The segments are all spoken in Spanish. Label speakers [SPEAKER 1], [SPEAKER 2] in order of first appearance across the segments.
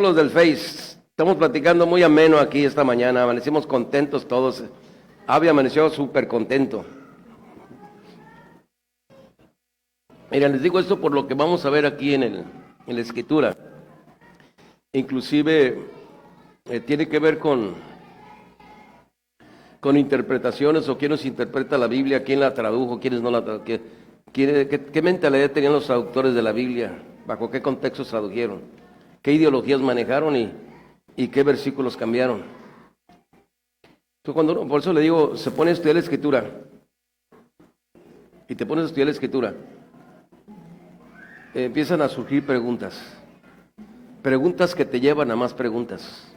[SPEAKER 1] Los del Face, estamos platicando muy ameno aquí esta mañana, amanecimos contentos todos. Avi amaneció súper contento. Mira, les digo esto por lo que vamos a ver aquí en la escritura. Inclusive tiene que ver con interpretaciones, o quién nos interpreta la Biblia, quién la tradujo, quiénes no la tradujeron, qué mentalidad tenían los traductores de la Biblia, bajo qué contextos tradujeron, qué ideologías manejaron y qué versículos cambiaron. Entonces, por eso le digo, se pone a estudiar la escritura y te pones a estudiar la escritura, empiezan a surgir preguntas que te llevan a más preguntas.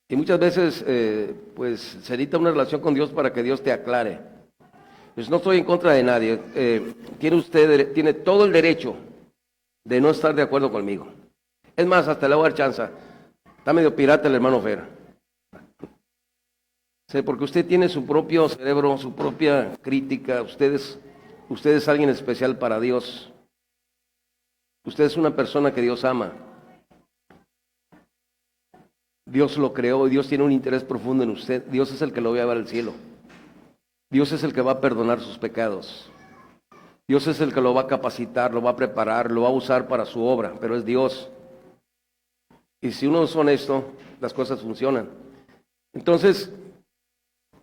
[SPEAKER 1] Y muchas veces, pues, se necesita una relación con Dios para que Dios te aclare. Pues no estoy en contra de nadie. Tiene todo el derecho de no estar de acuerdo conmigo. Es más, hasta le voy a dar chance. Está medio pirata el hermano Fer. Sí, porque usted tiene su propio cerebro, su propia crítica. Usted es alguien especial para Dios. Usted es una persona que Dios ama. Dios lo creó y Dios tiene un interés profundo en usted. Dios es el que lo va a llevar al cielo. Dios es el que va a perdonar sus pecados. Dios es el que lo va a capacitar, lo va a preparar, lo va a usar para su obra, pero es Dios. Y si uno es honesto, las cosas funcionan. Entonces,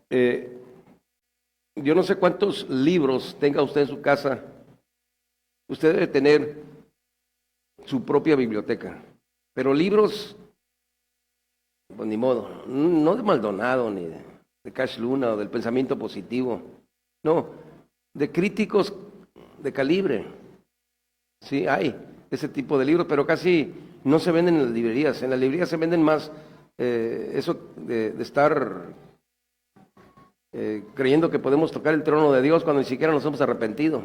[SPEAKER 1] yo no sé cuántos libros tenga usted en su casa. Usted debe tener su propia biblioteca, pero libros, pues ni modo, no de Maldonado, ni de Cash Luna o del pensamiento positivo, no, de críticos de calibre. Sí, hay ese tipo de libros, pero casi no se venden en las librerías. En las librerías se venden más eso de estar creyendo que podemos tocar el trono de Dios cuando ni siquiera nos hemos arrepentido.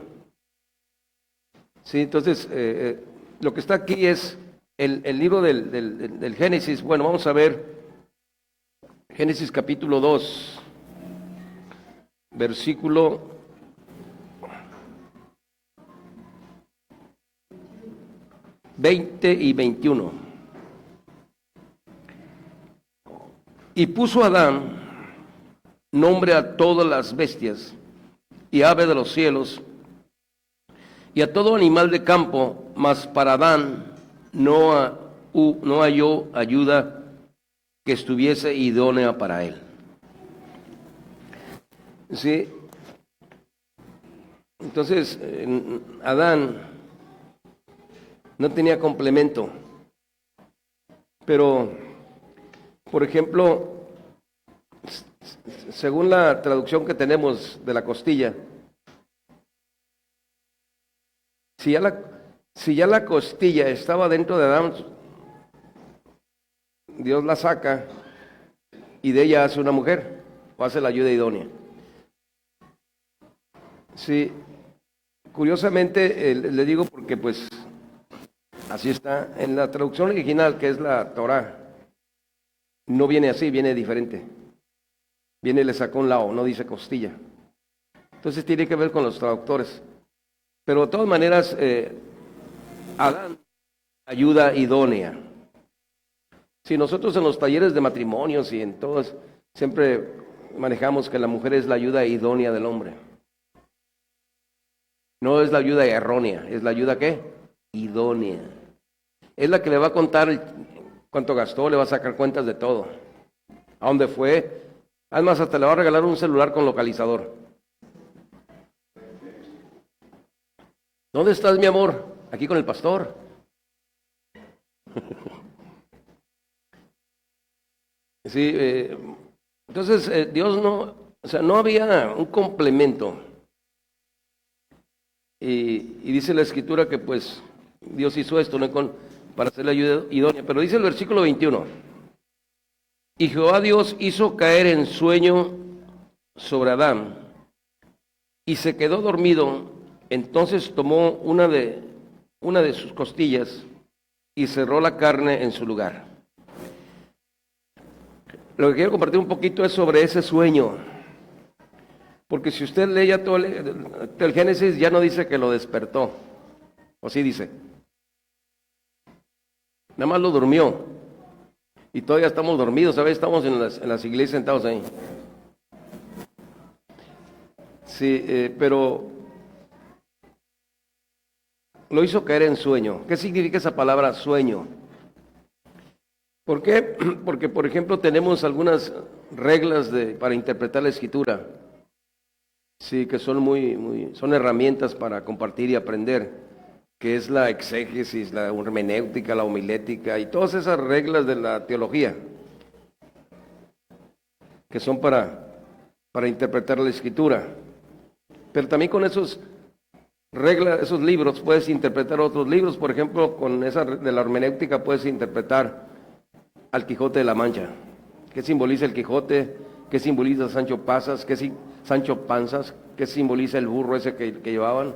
[SPEAKER 1] Sí, entonces, lo que está aquí es el libro del Génesis. Bueno, vamos a ver Génesis capítulo 2, versículo 20 y 21. Y puso Adán nombre a todas las bestias y ave de los cielos y a todo animal de campo, mas para Adán no halló ayuda que estuviese idónea para él. Sí. Entonces, Adán no tenía complemento. Pero, por ejemplo, según la traducción que tenemos de la costilla, si ya la costilla estaba dentro de Adán, Dios la saca y de ella hace una mujer, o hace la ayuda idónea. Sí, curiosamente le digo porque pues así está. En la traducción original, que es la Torá, no viene así, viene diferente. Viene, le sacó un lado, no dice costilla. Entonces tiene que ver con los traductores. Pero de todas maneras, Adán, ayuda idónea. Si nosotros en los talleres de matrimonios y en todos, siempre manejamos que la mujer es la ayuda idónea del hombre. No es la ayuda errónea, es la ayuda ¿qué? Idónea. Es la que le va a contar cuánto gastó, le va a sacar cuentas de todo. A dónde fue. Además, hasta le va a regalar un celular con localizador. ¿Dónde estás, mi amor? Aquí con el pastor. Sí, entonces Dios no había un complemento. Y dice la escritura que pues Dios hizo esto para hacer la ayuda idónea. Pero dice el versículo 21. Y Jehová Dios hizo caer en sueño sobre Adán y se quedó dormido. Entonces tomó una de sus costillas y cerró la carne en su lugar. Lo que quiero compartir un poquito es sobre ese sueño. Porque si usted lee ya todo el Génesis, ya no dice que lo despertó. ¿O sí dice? nada más lo durmió. Y todavía estamos dormidos, ¿sabes? Estamos en las iglesias sentados ahí. Sí, pero lo hizo caer en sueño. ¿Qué significa esa palabra sueño? ¿Por qué? Porque, por ejemplo, tenemos algunas reglas para interpretar la escritura. Sí, que son son herramientas para compartir y aprender, que es la exégesis, la hermenéutica, la homilética y todas esas reglas de la teología, que son para interpretar la escritura. Pero también con esos reglas, esos libros, puedes interpretar otros libros. Por ejemplo, con esa de la hermenéutica puedes interpretar al Quijote de la Mancha. ¿Qué simboliza el Quijote? ¿Qué simboliza Sancho Panzas? ¿Qué simboliza el burro ese que llevaban?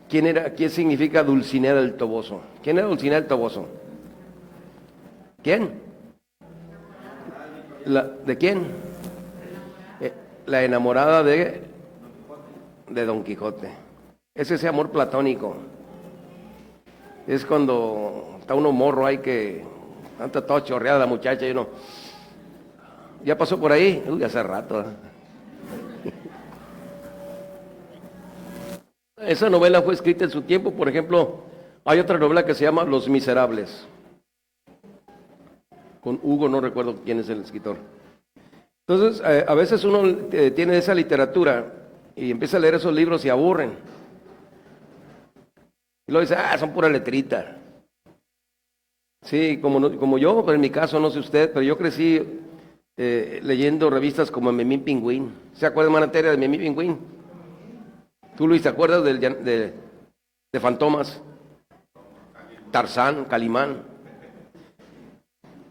[SPEAKER 1] ¿Qué significa Dulcinea del Toboso? ¿Quién era Dulcinea del Toboso? ¿Quién? ¿De quién? La enamorada de Don Quijote. Es ese amor platónico. Es cuando está uno morro ahí que anda toda chorreada la muchacha y uno, ¿ya pasó por ahí? Uy, hace rato. Esa novela fue escrita en su tiempo. Por ejemplo, hay otra novela que se llama Los Miserables, con Hugo, no recuerdo quién es el escritor. Entonces, a veces uno tiene esa literatura y empieza a leer esos libros y aburren. Y luego dice, son pura letrita. Sí, como yo, pero en mi caso, no sé usted, pero yo crecí leyendo revistas como Memín Pingüín. ¿Se acuerdan, hermana Tere, de Memín Pingüín? ¿Tú, Luis, te acuerdas de Fantomas? Tarzán, Calimán.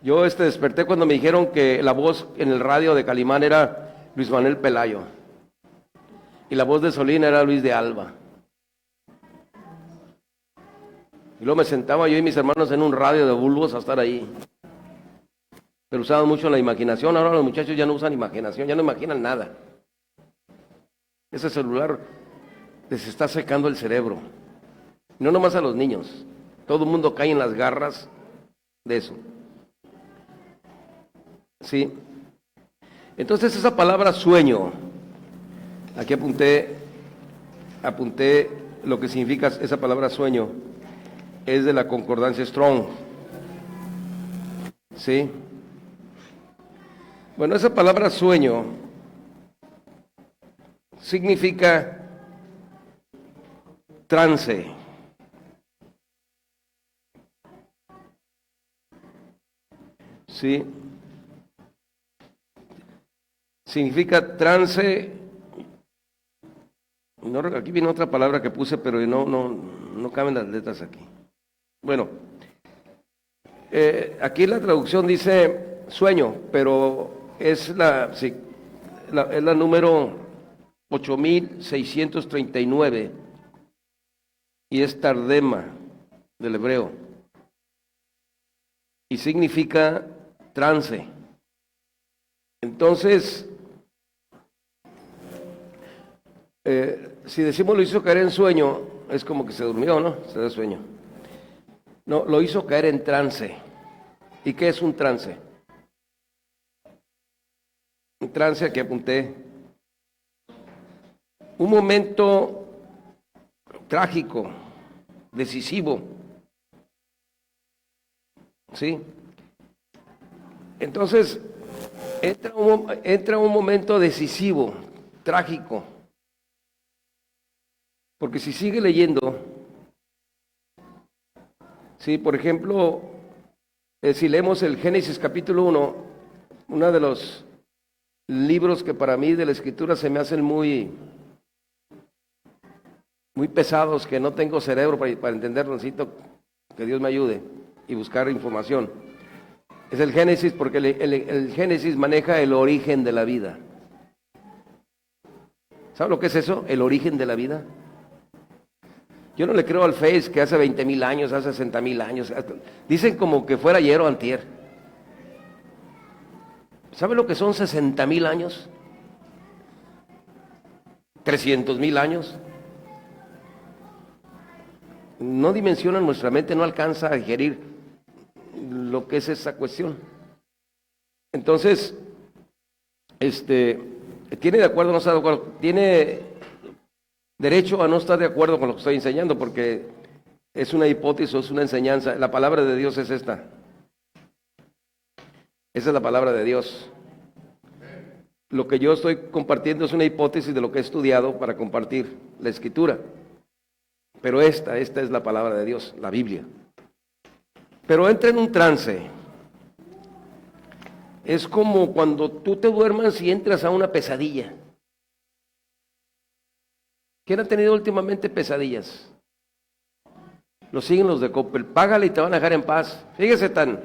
[SPEAKER 1] Yo desperté cuando me dijeron que la voz en el radio de Calimán era Luis Manuel Pelayo y la voz de Solín era Luis de Alba. Y luego me sentaba yo y mis hermanos en un radio de bulbos a estar ahí. Pero usaban mucho la imaginación. Ahora los muchachos ya no usan imaginación, ya no imaginan nada. Ese celular les está secando el cerebro. No nomás a los niños. Todo el mundo cae en las garras de eso. Sí. Entonces esa palabra sueño, aquí apunté lo que significa esa palabra sueño, es de la concordancia Strong. ¿Sí? Bueno, esa palabra sueño significa trance. ¿Sí? Significa trance. No, aquí viene otra palabra que puse, pero no caben las letras aquí. Bueno, aquí la traducción dice sueño, pero es es la número 8639 y es tardema del hebreo y significa trance. Entonces, si decimos lo hizo caer en sueño, es como que se durmió, ¿no? Se da sueño. No, lo hizo caer en trance. ¿Y qué es un trance? Un trance, aquí apunté. Un momento trágico, decisivo. ¿Sí? Entonces, entra un momento decisivo, trágico. Porque si sigue leyendo, sí, por ejemplo, si leemos el Génesis capítulo 1, uno de los libros que para mí de la Escritura se me hacen muy pesados, que no tengo cerebro para entenderlo, necesito que Dios me ayude y buscar información. Es el Génesis, porque el Génesis maneja el origen de la vida. ¿Sabe lo que es eso? El origen de la vida. Yo no le creo al Face que hace 20,000 años, hace 60,000 años. Dicen como que fuera ayer o antier. ¿Sabe lo que son 60,000 años? 300,000 años. No dimensionan, nuestra mente no alcanza a digerir lo que es esa cuestión. Entonces, tiene de acuerdo o no está de acuerdo, tiene derecho a no estar de acuerdo con lo que estoy enseñando, porque es una hipótesis, es una enseñanza. La palabra de Dios es esta. Esa es la palabra de Dios. Lo que yo estoy compartiendo es una hipótesis de lo que he estudiado para compartir la Escritura. Pero esta es la palabra de Dios, la Biblia. Pero entra en un trance. Es como cuando tú te duermas y entras a una pesadilla. ¿Quién ha tenido últimamente pesadillas? Lo siguen los de Coppel. Págale y te van a dejar en paz. Fíjese tan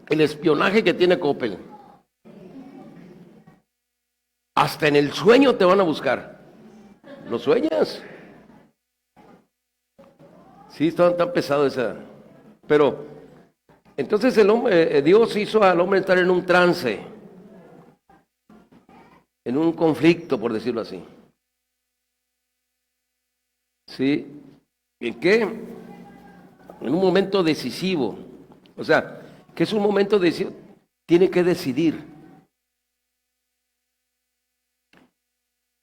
[SPEAKER 1] el espionaje que tiene Coppel. Hasta en el sueño te van a buscar. ¿Lo sueñas? Sí, está tan pesado esa. Pero, entonces el hombre, Dios hizo al hombre estar en un trance, en un conflicto, por decirlo así. ¿Sí? ¿En qué? En un momento decisivo. O sea, que es un momento decisivo. Tiene que decidir.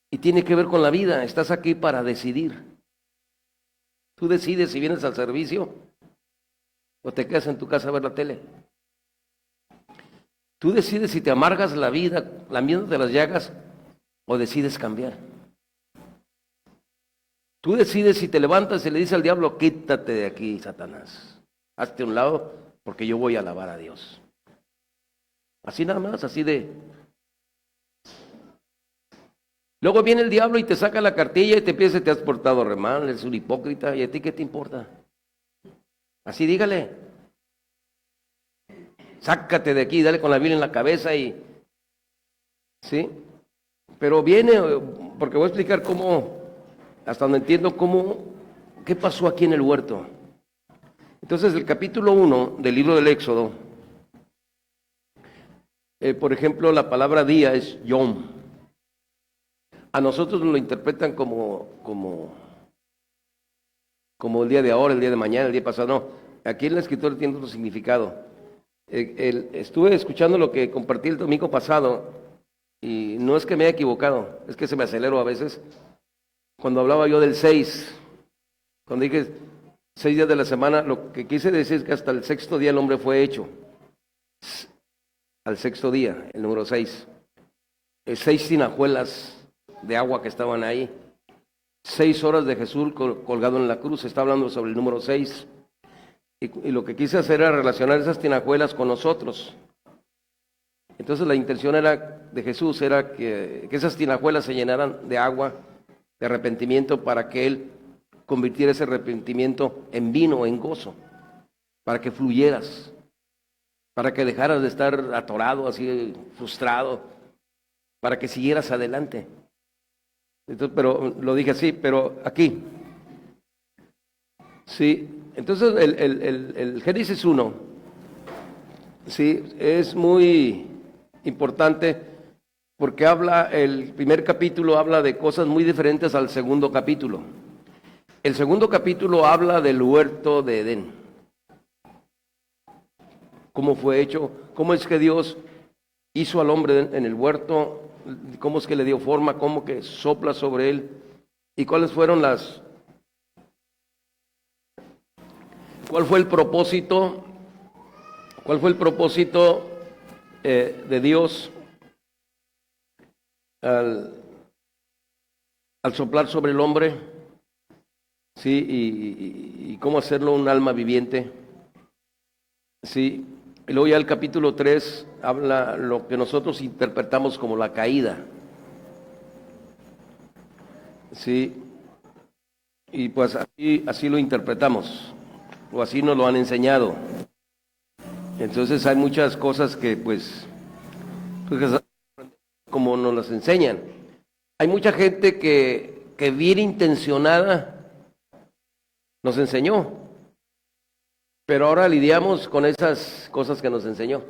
[SPEAKER 1] Y tiene que ver con la vida. Estás aquí para decidir. Tú decides si vienes al servicio o te quedas en tu casa a ver la tele. Tú decides si te amargas la vida lamiéndote las llagas o decides cambiar. Tú decides si te levantas y le dices al diablo, quítate de aquí, Satanás. Hazte a un lado porque yo voy a alabar a Dios. Así nada más, así de... Luego viene el diablo y te saca la cartilla y te piensa que te has portado re mal, eres un hipócrita, ¿y a ti qué te importa? Así dígale. Sácate de aquí, dale con la Biblia en la cabeza y... ¿Sí? Pero viene, porque voy a explicar cómo, hasta donde entiendo cómo, qué pasó aquí en el huerto. Entonces, el capítulo 1 del libro del Éxodo, por ejemplo, la palabra día es Yom. A nosotros nos lo interpretan como el día de ahora, el día de mañana, el día pasado. No, aquí en la Escritura tiene otro significado. Estuve escuchando lo que compartí el domingo pasado y no es que me haya equivocado, es que se me acelero a veces. Cuando hablaba yo del 6, cuando dije 6 días de la semana, lo que quise decir es que hasta el sexto día el hombre fue hecho. Al sexto día, el número 6. 6 tinajuelas de agua que estaban ahí. 6 horas de Jesús colgado en la cruz. Se está hablando sobre el número 6. Y lo que quise hacer era relacionar esas tinajuelas con nosotros. Entonces la intención de Jesús era que esas tinajuelas se llenaran de agua, de arrepentimiento, para que Él convirtiera ese arrepentimiento en vino, en gozo, para que fluyeras, para que dejaras de estar atorado, así frustrado, para que siguieras adelante. Entonces, pero lo dije así, pero aquí. Sí, entonces el Génesis 1, sí, es muy importante porque el primer capítulo habla de cosas muy diferentes al segundo capítulo. El segundo capítulo habla del huerto de Edén. Cómo fue hecho, cómo es que Dios hizo al hombre en el huerto, cómo es que le dio forma, cómo que sopla sobre él y cuáles fueron cuál fue el propósito de Dios al soplar sobre el hombre, sí, y cómo hacerlo un alma viviente, sí. Y luego ya el capítulo 3 habla lo que nosotros interpretamos como la caída. Sí. Y pues así lo interpretamos, o así nos lo han enseñado. Entonces hay muchas cosas que pues como nos las enseñan. Hay mucha gente que bien intencionada nos enseñó. Pero ahora lidiamos con esas cosas que nos enseñó.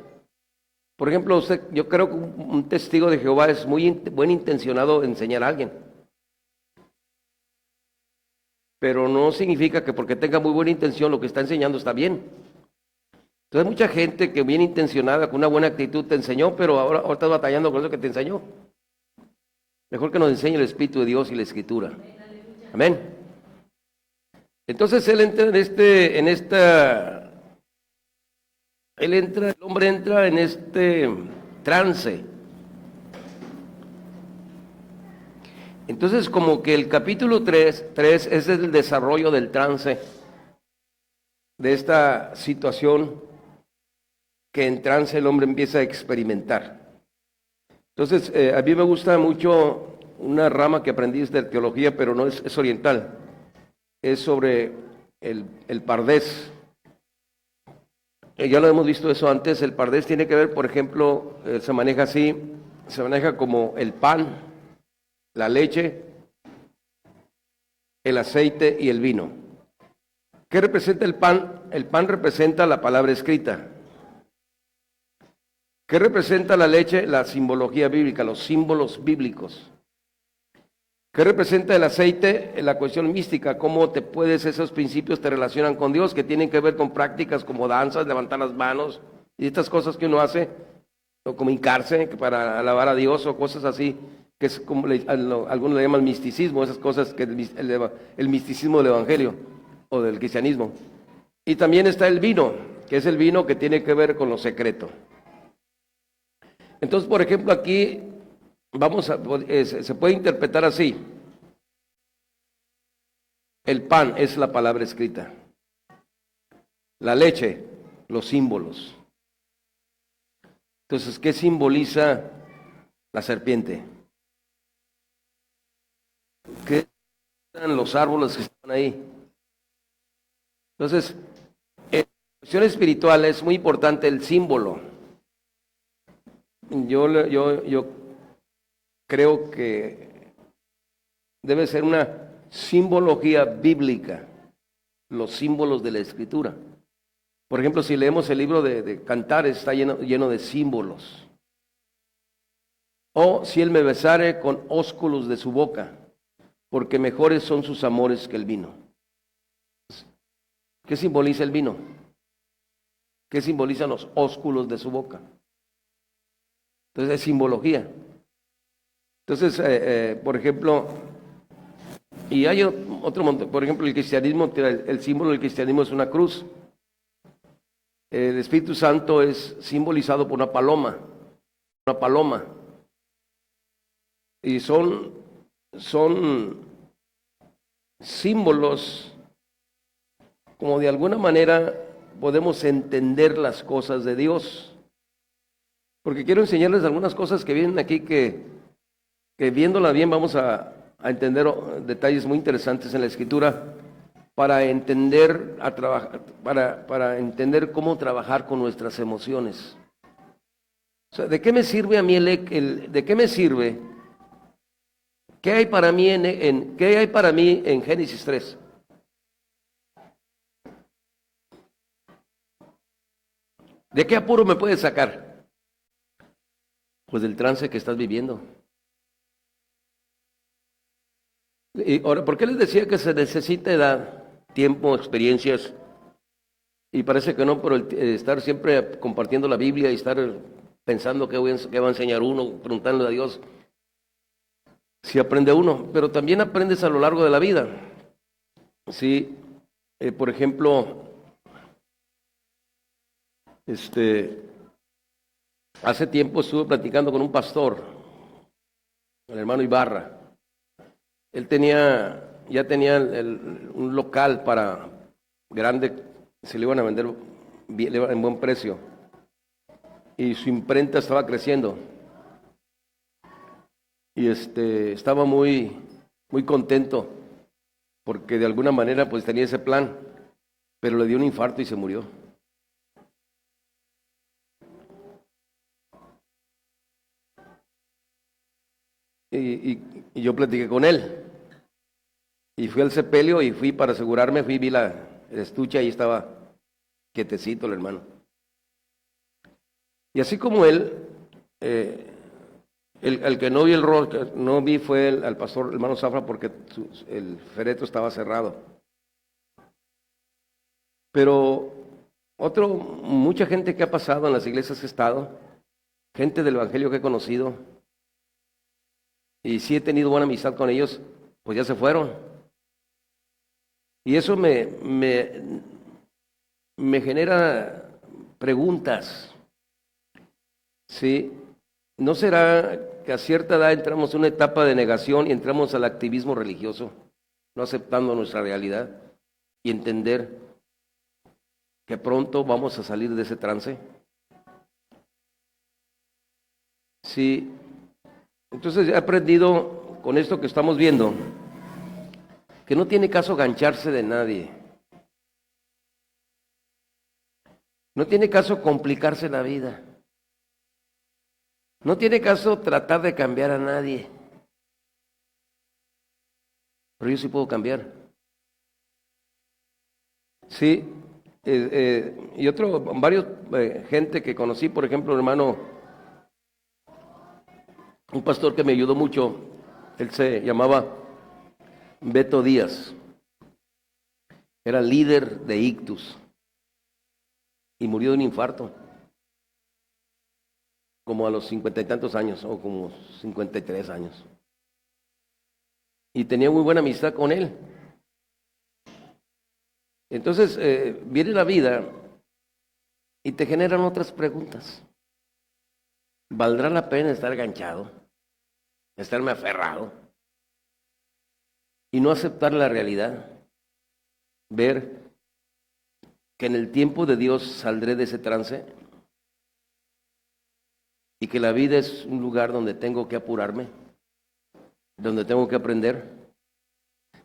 [SPEAKER 1] Por ejemplo, yo creo que un testigo de Jehová es muy buen intencionado en enseñar a alguien. pero no significa que porque tenga muy buena intención lo que está enseñando está bien. Entonces mucha gente que bien intencionada, con una buena actitud te enseñó, pero ahora estás batallando con eso que te enseñó. Mejor que nos enseñe el Espíritu de Dios y la Escritura. Amén. Entonces él entra el hombre entra en este trance. Entonces como que el capítulo 3 es el desarrollo del trance, de esta situación que en trance el hombre empieza a experimentar. Entonces, a mí me gusta mucho una rama que aprendí de teología, pero no es oriental. Es sobre el pardés. Ya lo hemos visto eso antes. El pardés tiene que ver, por ejemplo, se maneja así, se maneja como el pan, la leche, el aceite y el vino. ¿Qué representa el pan? El pan representa la palabra escrita. ¿Qué representa la leche? La simbología bíblica, los símbolos bíblicos. ¿Qué representa el aceite? La cuestión mística, cómo esos principios te relacionan con Dios, que tienen que ver con prácticas como danzas, levantar las manos, y estas cosas que uno hace, o como hincarse para alabar a Dios, o cosas así, que es como algunos le llaman misticismo, esas cosas que el misticismo del Evangelio, o del cristianismo. Y también está el vino, que es el vino que tiene que ver con lo secreto. Entonces, por ejemplo, aquí se puede interpretar así. El pan es la palabra escrita. La leche, los símbolos. Entonces, ¿qué simboliza la serpiente? ¿Qué son los árboles que están ahí? Entonces, en cuestión espiritual es muy importante el símbolo. Yo creo que debe ser una simbología bíblica, los símbolos de la Escritura. Por ejemplo, si leemos el libro de Cantares, está lleno de símbolos. O si él me besare con ósculos de su boca, porque mejores son sus amores que el vino. ¿Qué simboliza el vino? ¿Qué simbolizan los ósculos de su boca? Entonces es simbología. Entonces, por ejemplo, y hay otro montón, por ejemplo, el cristianismo, el símbolo del cristianismo es una cruz. El Espíritu Santo es simbolizado por una paloma. Y son símbolos como de alguna manera podemos entender las cosas de Dios. Porque quiero enseñarles algunas cosas que vienen aquí que viéndola bien vamos a entender detalles muy interesantes en la Escritura para entender para entender cómo trabajar con nuestras emociones. O sea, ¿de qué me sirve a mí de qué me sirve? ¿Qué hay para mí en Génesis 3? ¿De qué apuro me puedes sacar? Pues del trance que estás viviendo. Y ahora, ¿por qué les decía que se necesita edad, tiempo, experiencias? Y parece que no, pero estar siempre compartiendo la Biblia y estar pensando qué va a enseñar uno, preguntándole a Dios, si aprende uno, pero también aprendes a lo largo de la vida. Sí, por ejemplo, hace tiempo estuve platicando con un pastor, el hermano Ibarra. Él ya tenía un local grande, se le iban a vender en buen precio. Y su imprenta estaba creciendo. Y estaba muy, muy contento, porque de alguna manera pues tenía ese plan, pero le dio un infarto y se murió. Y yo platiqué con él. Y fui al sepelio y fui para asegurarme, vi el estuche, ahí estaba quietecito el hermano. Y así como él, el que no vi no vi fue al pastor hermano Zafra porque el féretro estaba cerrado. Pero mucha gente que ha pasado en las iglesias que he estado, gente del evangelio que he conocido, y sí he tenido buena amistad con ellos, pues ya se fueron. Y eso me genera preguntas. ¿Sí? ¿No será que a cierta edad entramos en una etapa de negación y entramos al activismo religioso, no aceptando nuestra realidad y entender que pronto vamos a salir de ese trance? Sí. Entonces he aprendido con esto que estamos viendo que no tiene caso gancharse de nadie. No tiene caso complicarse la vida. No tiene caso tratar de cambiar a nadie. Pero yo sí puedo cambiar. Sí. Y varios gente que conocí, por ejemplo, hermano, un pastor que me ayudó mucho, él se llamaba Beto Díaz, era líder de Ictus y murió de un infarto, como a los 50 y tantos años, o como 53 años. Y tenía muy buena amistad con él. Entonces viene la vida y te generan otras preguntas. ¿Valdrá la pena estar enganchado? ¿Estarme aferrado? Y no aceptar la realidad. Ver que en el tiempo de Dios saldré de ese trance y que la vida es un lugar donde tengo que apurarme, donde tengo que aprender.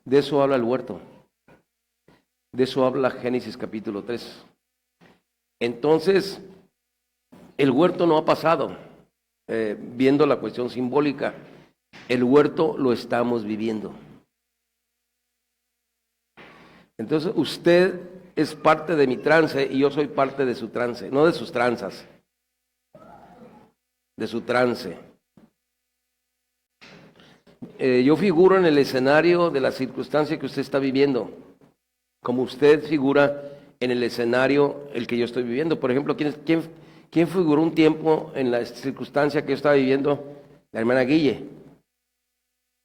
[SPEAKER 1] De eso habla el huerto. De eso habla Génesis capítulo 3. Entonces, el huerto no ha pasado, viendo la cuestión simbólica. El huerto lo estamos viviendo. Entonces, usted es parte de mi trance y yo soy parte de su trance, no de sus tranzas, de su trance. Yo figuro en el escenario de la circunstancia que usted está viviendo, como usted figura en el escenario el que yo estoy viviendo. Por ejemplo, ¿quién figuró un tiempo en la circunstancia que yo estaba viviendo? La hermana Guille.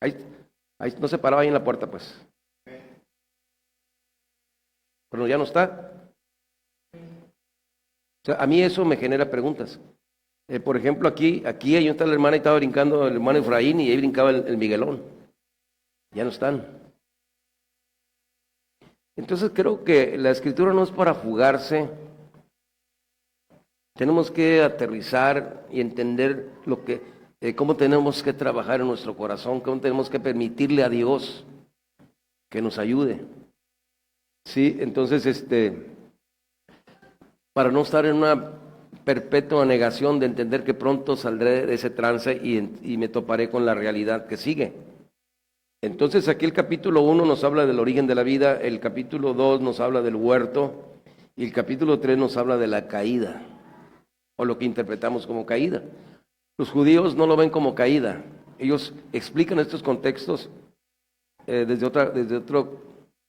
[SPEAKER 1] Ahí no se paraba ahí en la puerta, pues. Pero ya no está. O sea, a mí eso me genera preguntas. Por ejemplo, aquí ahí está la hermana y estaba brincando el hermano Efraín y ahí brincaba el Miguelón. Ya no están. Entonces creo que la escritura no es para jugarse. Tenemos que aterrizar y entender cómo tenemos que trabajar en nuestro corazón, cómo tenemos que permitirle a Dios que nos ayude. Sí, entonces para no estar en una perpetua negación de entender que pronto saldré de ese trance y me toparé con la realidad que sigue. Entonces aquí el capítulo 1 nos habla del origen de la vida, el capítulo 2 nos habla del huerto y el capítulo 3 nos habla de la caída, o lo que interpretamos como caída. Los judíos no lo ven como caída, ellos explican estos contextos desde otra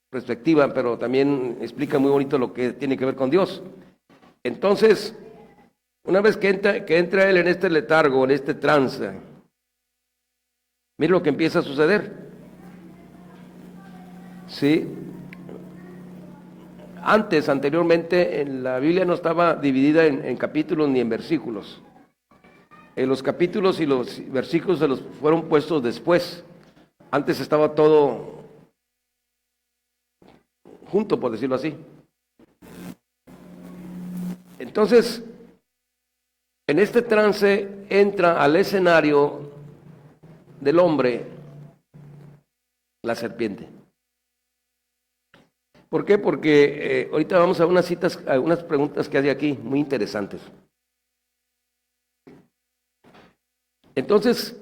[SPEAKER 1] perspectiva, pero también explica muy bonito lo que tiene que ver con Dios. Entonces, una vez que entra él en este letargo, en este trance, mire lo que empieza a suceder. Sí. Anteriormente, en la Biblia no estaba dividida en capítulos ni en versículos. Los capítulos y los versículos se los fueron puestos después. Antes estaba todo junto, por decirlo así. Entonces, en este trance entra al escenario del hombre la serpiente. ¿Por qué? Porque ahorita vamos a unas preguntas que hay aquí muy interesantes. Entonces,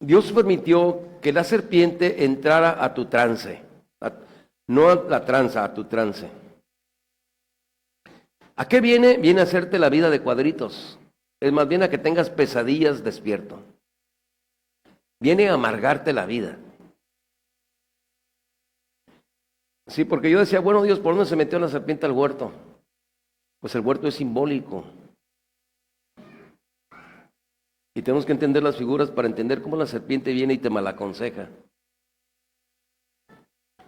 [SPEAKER 1] Dios permitió que la serpiente entrara a tu trance, no a la tranza, a tu trance. ¿A qué viene? Viene a hacerte la vida de cuadritos. Es más bien a que tengas pesadillas despierto. Viene a amargarte la vida. Sí, porque yo decía, bueno, Dios, ¿por dónde se metió la serpiente al huerto? Pues el huerto es simbólico. Y tenemos que entender las figuras para entender cómo la serpiente viene y te malaconseja.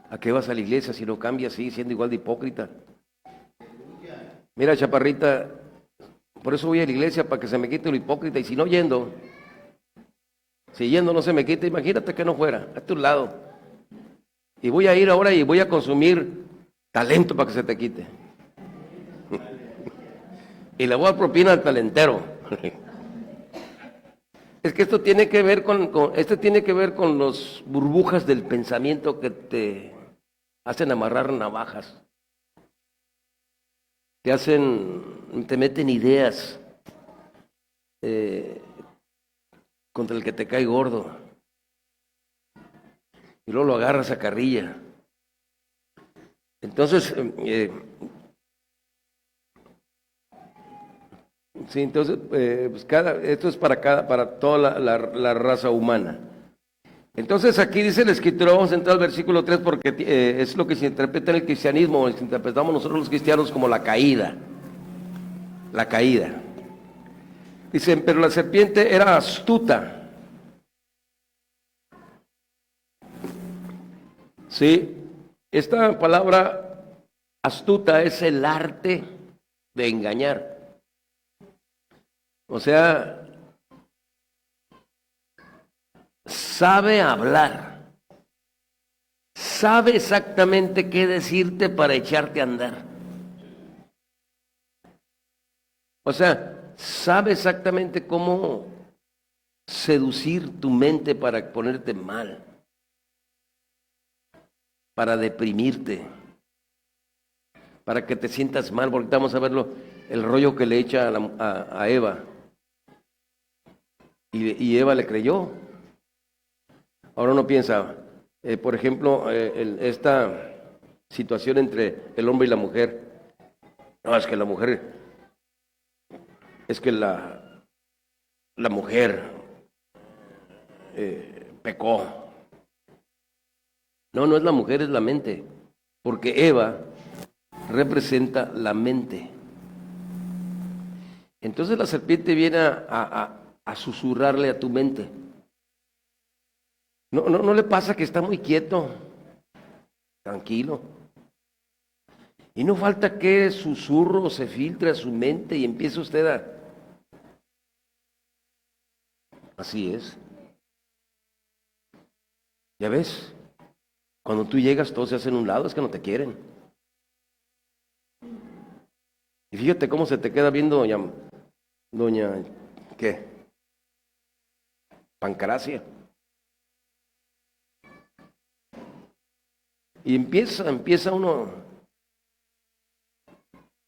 [SPEAKER 1] ¿A qué vas a la iglesia si no cambias, sigue siendo igual de hipócrita? Mira, chaparrita, por eso voy a la iglesia, para que se me quite lo hipócrita. Y si no yendo, si yendo no se me quita, imagínate que no fuera, a tu lado. Y voy a ir ahora y voy a consumir talento para que se te quite. Y le voy a dar propina al talentero. Es que esto tiene que ver esto tiene que ver con las burbujas del pensamiento que te hacen amarrar navajas. Te meten ideas contra el que te cae gordo. Y luego lo agarras a carrilla. Entonces, sí, entonces, pues esto es para toda la raza humana. Entonces aquí dice la Escritura, vamos a entrar al versículo 3 porque es lo que se interpreta en el cristianismo, lo que interpretamos nosotros los cristianos como la caída. La caída. Dicen, pero la serpiente era astuta. Sí, esta palabra astuta es el arte de engañar. O sea, sabe hablar, sabe exactamente qué decirte para echarte a andar. O sea, sabe exactamente cómo seducir tu mente para ponerte mal, para deprimirte, para que te sientas mal, porque vamos a verlo, el rollo que le echa a Eva. Y Eva le creyó. Ahora uno piensa, por ejemplo, esta situación entre el hombre y la mujer. No, es que la mujer, la mujer pecó. No, no es la mujer, es la mente. Porque Eva representa la mente. Entonces la serpiente viene a susurrarle a tu mente. No le pasa que está muy quieto, tranquilo. Y no falta que susurro se filtre a su mente y empiece usted a... Así es. Ya ves, cuando tú llegas todos se hacen a un lado, es que no te quieren. Y fíjate cómo se te queda viendo doña ¿qué? Pancracia. Y empieza uno,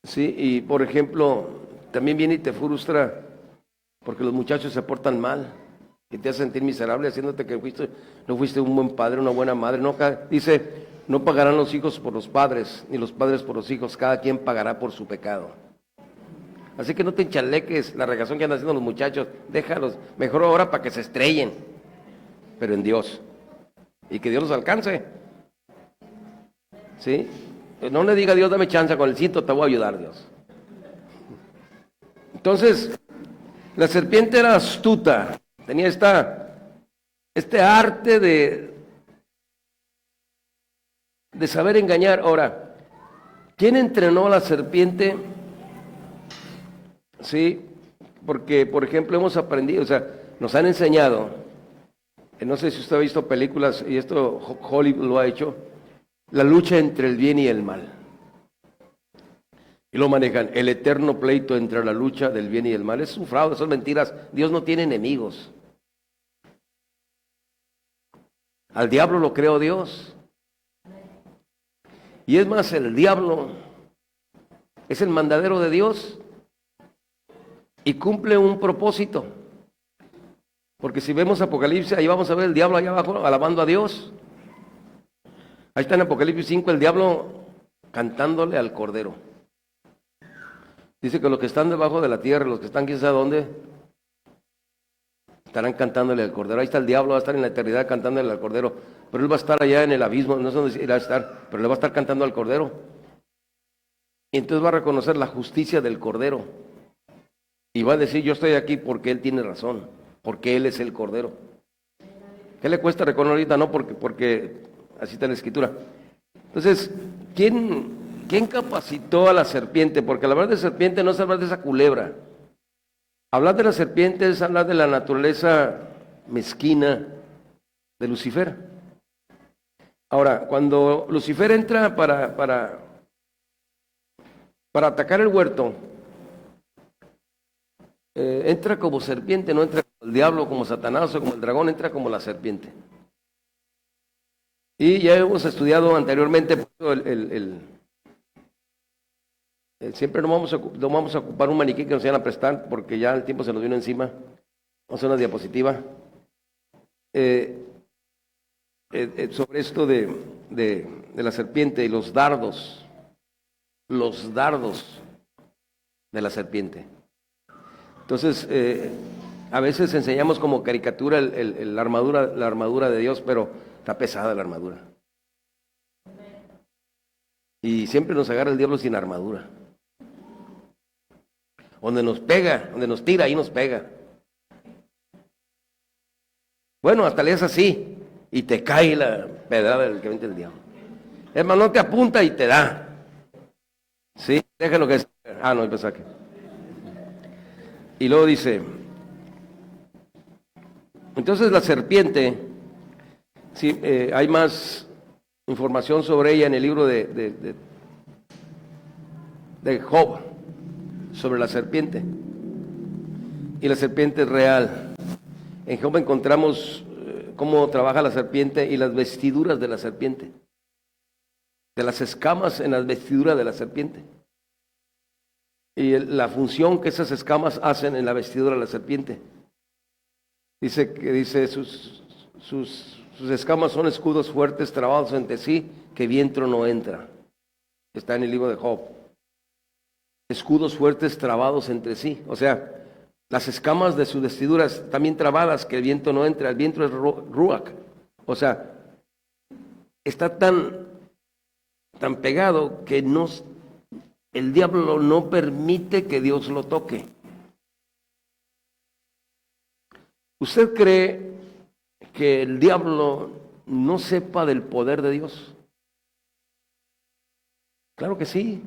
[SPEAKER 1] sí, y por ejemplo, también viene y te frustra porque los muchachos se portan mal y te hacen sentir miserable haciéndote que no fuiste un buen padre, una buena madre. No, dice, no pagarán los hijos por los padres, ni los padres por los hijos, cada quien pagará por su pecado. Así que no te enchaleques la regación que andan haciendo los muchachos, déjalos, mejor ahora para que se estrellen, pero en Dios, y que Dios los alcance. ¿Sí? No le diga a Dios, dame chance con el cinto, te voy a ayudar, Dios. Entonces, la serpiente era astuta, tenía este arte de saber engañar. Ahora, ¿quién entrenó a la serpiente? Sí, porque, por ejemplo, hemos aprendido, o sea, nos han enseñado, no sé si usted ha visto películas, y esto Hollywood lo ha hecho, la lucha entre el bien y el mal. Y lo manejan, el eterno pleito entre la lucha del bien y el mal. Es un fraude, son mentiras. Dios no tiene enemigos. Al diablo lo creó Dios. Y es más, el diablo es el mandadero de Dios y cumple un propósito. Porque si vemos Apocalipsis, ahí vamos a ver el diablo allá abajo alabando a Dios. Ahí está en Apocalipsis 5 el diablo cantándole al Cordero. Dice que los que están debajo de la tierra, los que están quién sabe dónde, Estarán cantándole al Cordero. Ahí está el diablo, va a estar en la eternidad cantándole al Cordero. Pero él va a estar allá en el abismo, no sé dónde irá a estar, pero le va a estar cantando al Cordero. Y entonces va a reconocer la justicia del Cordero. Y va a decir, yo estoy aquí porque él tiene razón, porque él es el Cordero. ¿Qué le cuesta reconocer ahorita? No, porque así está en la Escritura. Entonces, ¿quién capacitó a la serpiente? Porque al hablar de serpiente no es hablar de esa culebra. Hablar de la serpiente es hablar de la naturaleza mezquina de Lucifer. Ahora, cuando Lucifer entra para atacar el huerto, entra como serpiente, no entra como el diablo, como Satanás o como el dragón, entra como la serpiente. Y ya hemos estudiado anteriormente siempre no vamos a ocupar un maniquí que nos iban a prestar porque ya el tiempo se nos vino encima. Vamos a hacer una diapositiva sobre esto de la serpiente y los dardos de la serpiente. Entonces, a veces enseñamos como caricatura la armadura de Dios, pero está pesada la armadura. Y siempre nos agarra el diablo sin armadura. Donde nos pega, donde nos tira, ahí nos pega. Bueno, hasta le es así, y te cae la pedrada del que vente el diablo. Es más, no te apunta y te da. ¿Sí? Déjalo que... no, el pasaje. Y luego dice, entonces la serpiente, sí, hay más información sobre ella en el libro de Job, sobre la serpiente. Y la serpiente es real. En Job encontramos cómo trabaja la serpiente y las vestiduras de la serpiente, de las escamas en las vestiduras de la serpiente. Y la función que esas escamas hacen en la vestidura de la serpiente. Dice sus escamas son escudos fuertes trabados entre sí, que viento no entra. Está en el libro de Job. Escudos fuertes trabados entre sí. O sea, las escamas de sus vestiduras también trabadas, que el viento no entra. El viento es ruach. O sea, está tan pegado que el diablo no permite que Dios lo toque. ¿Usted cree que el diablo no sepa del poder de Dios? Claro que sí.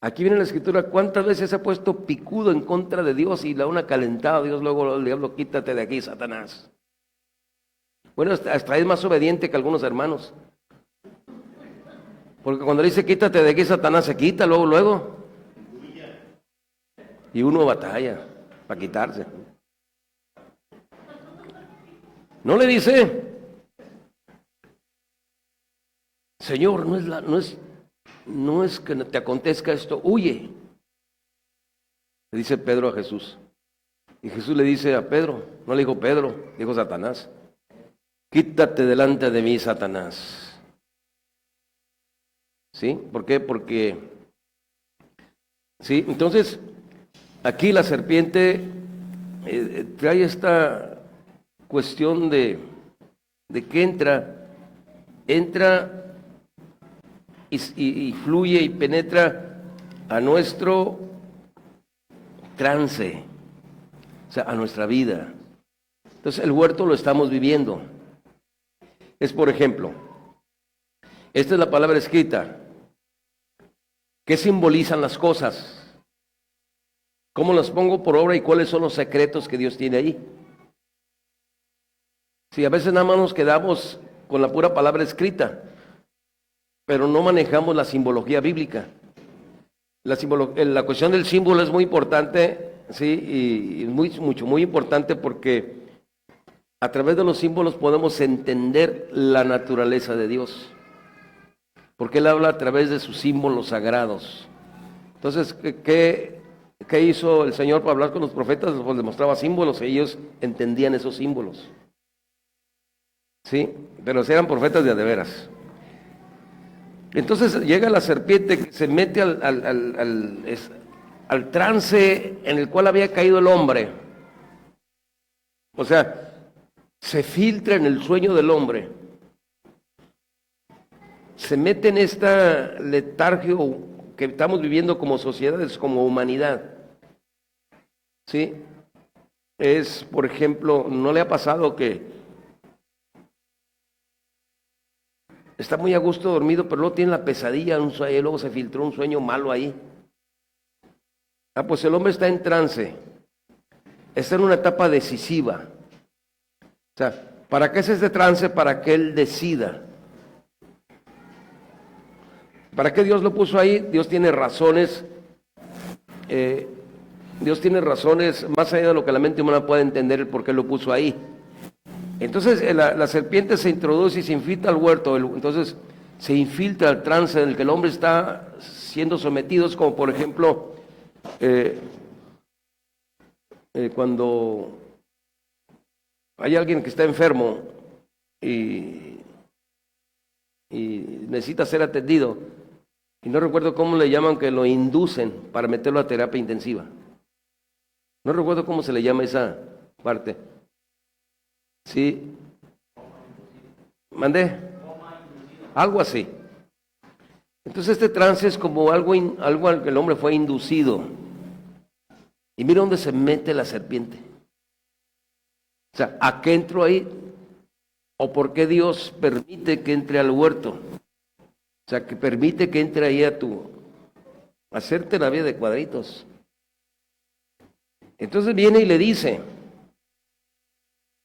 [SPEAKER 1] Aquí viene la Escritura, ¿cuántas veces se ha puesto picudo en contra de Dios y le da una calentada a Dios? Luego el diablo, quítate de aquí, Satanás. Bueno, hasta es más obediente que algunos hermanos. Porque cuando le dice quítate de aquí, Satanás se quita luego. Y uno batalla para quitarse. No le dice, Señor, no es que te acontezca esto, huye. Le dice Pedro a Jesús. Y Jesús le dice a Pedro, no le dijo Pedro, dijo Satanás, quítate delante de mí, Satanás. ¿Sí? ¿Por qué? Porque, sí, entonces, aquí la serpiente trae esta cuestión de que entra y fluye y penetra a nuestro trance, o sea, a nuestra vida. Entonces, el huerto lo estamos viviendo. Es, por ejemplo, esta es la palabra escrita. ¿Qué simbolizan las cosas? ¿Cómo las pongo por obra y cuáles son los secretos que Dios tiene ahí? Si a veces nada más nos quedamos con la pura palabra escrita, pero no manejamos la simbología bíblica. La cuestión del símbolo es muy importante, sí, y muy importante porque a través de los símbolos podemos entender la naturaleza de Dios. Porque Él habla a través de sus símbolos sagrados. Entonces, ¿qué hizo el Señor para hablar con los profetas? Pues les mostraba símbolos y ellos entendían esos símbolos. ¿Sí? Pero eran profetas de veras. Entonces llega la serpiente que se mete al trance en el cual había caído el hombre. O sea, se filtra en el sueño del hombre, se mete en esta letargia que estamos viviendo como sociedades, como humanidad. ¿Sí? Es, por ejemplo, ¿no le ha pasado que está muy a gusto dormido, pero luego tiene la pesadilla, y luego se filtró un sueño malo ahí? Pues el hombre está en trance, está en una etapa decisiva. O sea, ¿para qué es este trance? Para que él decida. ¿Para qué Dios lo puso ahí? Dios tiene razones. Dios tiene razones más allá de lo que la mente humana puede entender el por qué lo puso ahí. Entonces la serpiente se introduce y se infiltra al huerto. Entonces se infiltra al trance en el que el hombre está siendo sometido. Es como por ejemplo cuando hay alguien que está enfermo y necesita ser atendido. Y no recuerdo cómo le llaman, que lo inducen para meterlo a terapia intensiva. No recuerdo cómo se le llama esa parte. ¿Sí? ¿Mandé? Algo así. Entonces este trance es como algo al que el hombre fue inducido. Y mira dónde se mete la serpiente. O sea, ¿a qué entró ahí? ¿O por qué Dios permite que entre al huerto? O sea, que permite que entre ahí a hacerte la vida de cuadritos. Entonces viene y le dice,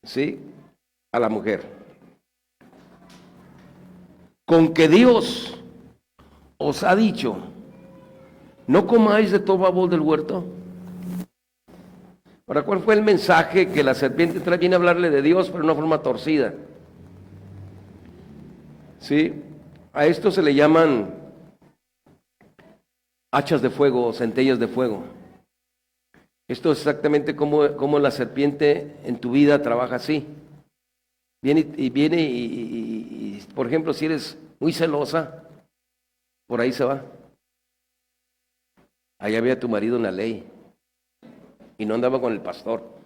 [SPEAKER 1] ¿sí? A la mujer, con que Dios os ha dicho, no comáis de todo árbol del huerto. Ahora, ¿cuál fue el mensaje que la serpiente trae? Viene a hablarle de Dios, pero de una forma torcida. ¿Sí? A esto se le llaman hachas de fuego, centellas de fuego. Esto es exactamente como la serpiente en tu vida trabaja así. Viene y, por ejemplo, si eres muy celosa, por ahí se va. Allá había tu marido en la ley y no andaba con el pastor.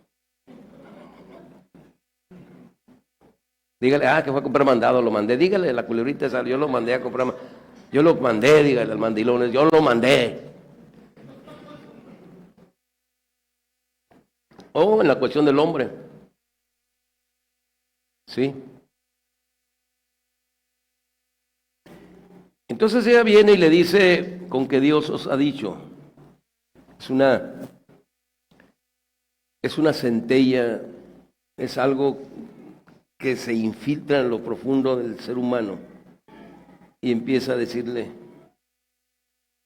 [SPEAKER 1] Dígale, que fue a comprar mandado, lo mandé. Dígale, la culebrita esa, yo lo mandé a comprar. Yo lo mandé, dígale al mandilón, yo lo mandé. O en la cuestión del hombre. ¿Sí? Entonces ella viene y le dice, con que Dios os ha dicho. Es una centella, es algo que se infiltra en lo profundo del ser humano y empieza a decirle,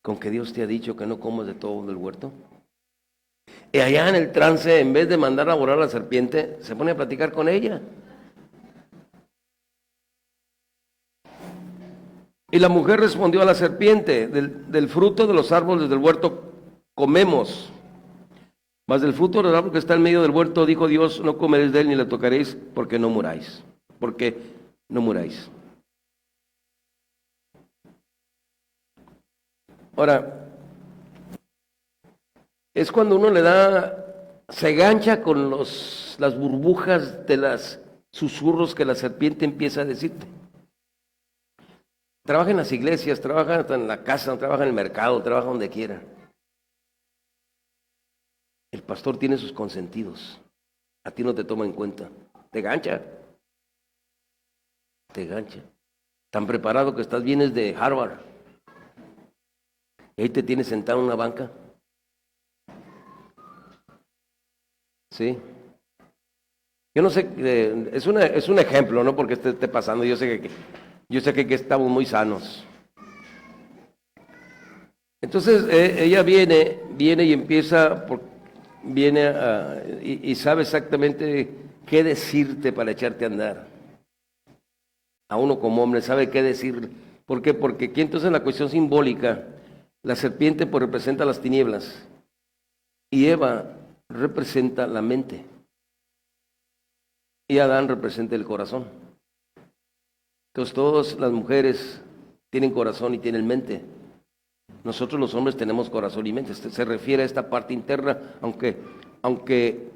[SPEAKER 1] con que Dios te ha dicho que no comas de todo del huerto. Y allá en el trance, en vez de mandar a volar a la serpiente, se pone a platicar con ella. Y la mujer respondió a la serpiente, del fruto de los árboles del huerto comemos, mas del fruto del árbol que está en medio del huerto, dijo Dios, no comeréis de él ni le tocaréis, porque no muráis. Porque no muráis. Ahora, es cuando uno se gancha con las burbujas de los susurros que la serpiente empieza a decirte. Trabaja en las iglesias, trabaja hasta en la casa, trabaja en el mercado, trabaja donde quiera. El pastor tiene sus consentidos. A ti no te toma en cuenta. Te gancha. Te gancha. Tan preparado que estás, vienes de Harvard. Y ahí te tienes sentado en una banca. Sí. Yo no sé, es un ejemplo, no porque esté pasando. Yo sé que estamos muy sanos. Entonces ella viene y empieza, y sabe exactamente qué decirte para echarte a andar. A uno como hombre sabe qué decir. ¿Por qué? Porque aquí entonces en la cuestión simbólica, la serpiente pues representa las tinieblas y Eva representa la mente y Adán representa el corazón. Entonces todas las mujeres tienen corazón y tienen mente. Nosotros los hombres tenemos corazón y mente. Se refiere a esta parte interna, aunque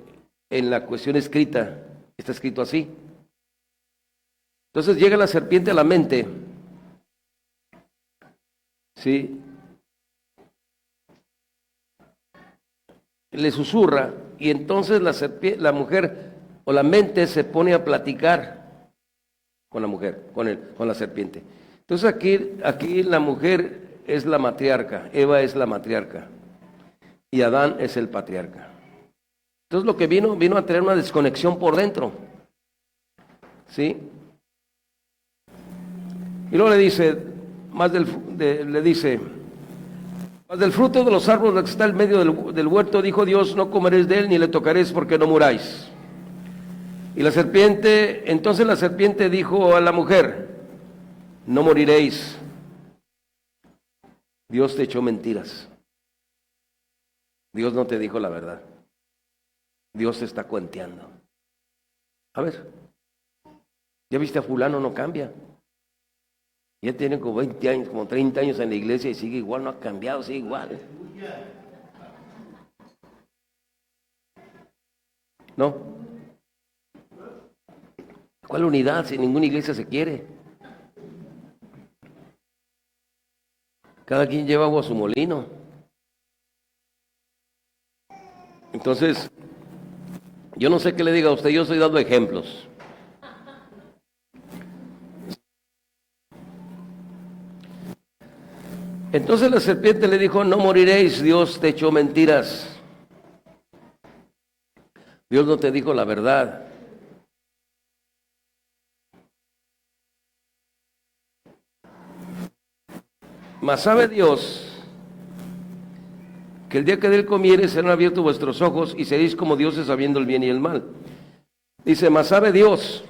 [SPEAKER 1] en la cuestión escrita, está escrito así. Entonces llega la serpiente a la mente, ¿sí? Le susurra, y entonces la mujer o la mente se pone a platicar con la mujer, con la serpiente. Entonces aquí la mujer es la matriarca, Eva es la matriarca, y Adán es el patriarca. Entonces lo que vino a tener una desconexión por dentro, ¿sí? Y luego le dice, más del fruto de los árboles que está en medio del huerto, dijo Dios, no comeréis de él ni le tocaréis porque no muráis. Y entonces la serpiente dijo a la mujer, no moriréis. Dios te echó mentiras. Dios no te dijo la verdad. Dios te está cuenteando. A ver, ¿ya viste a fulano? No cambia. Ya tiene como 20 años, como 30 años en la iglesia y sigue igual, no ha cambiado, sigue igual. ¿No? ¿Cuál unidad si ninguna iglesia se quiere? Cada quien lleva agua a su molino. Entonces, yo no sé qué le diga a usted, yo estoy dando ejemplos. Entonces la serpiente le dijo, no moriréis, Dios te echó mentiras. Dios no te dijo la verdad. Mas sabe Dios que el día que de él comieres serán abiertos vuestros ojos y seréis como dioses sabiendo el bien y el mal. Dice, mas sabe Dios.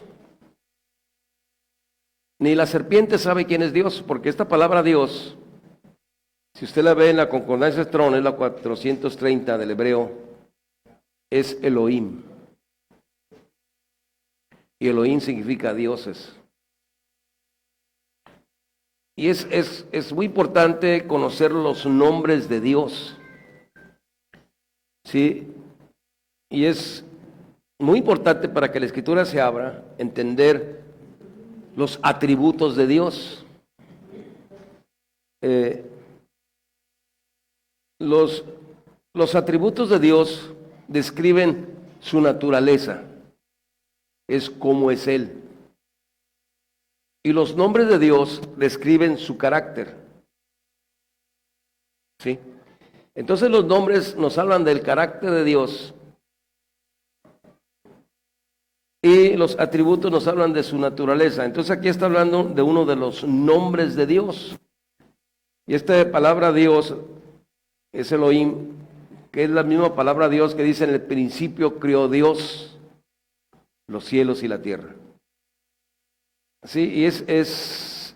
[SPEAKER 1] Ni la serpiente sabe quién es Dios, porque esta palabra Dios, si usted la ve en la concordancia Strong, es la 430 del hebreo, es Elohim. Y Elohim significa dioses. Y es muy importante conocer los nombres de Dios. ¿Sí? Y es muy importante para que la Escritura se abra, entender los atributos de Dios. Los atributos de Dios describen su naturaleza, es como es Él. Y los nombres de Dios describen su carácter. ¿Sí? Entonces los nombres nos hablan del carácter de Dios y los atributos nos hablan de su naturaleza. Entonces aquí está hablando de uno de los nombres de Dios. Y esta palabra Dios es Elohim, que es la misma palabra Dios que dice en el principio creó Dios los cielos y la tierra. Sí, y es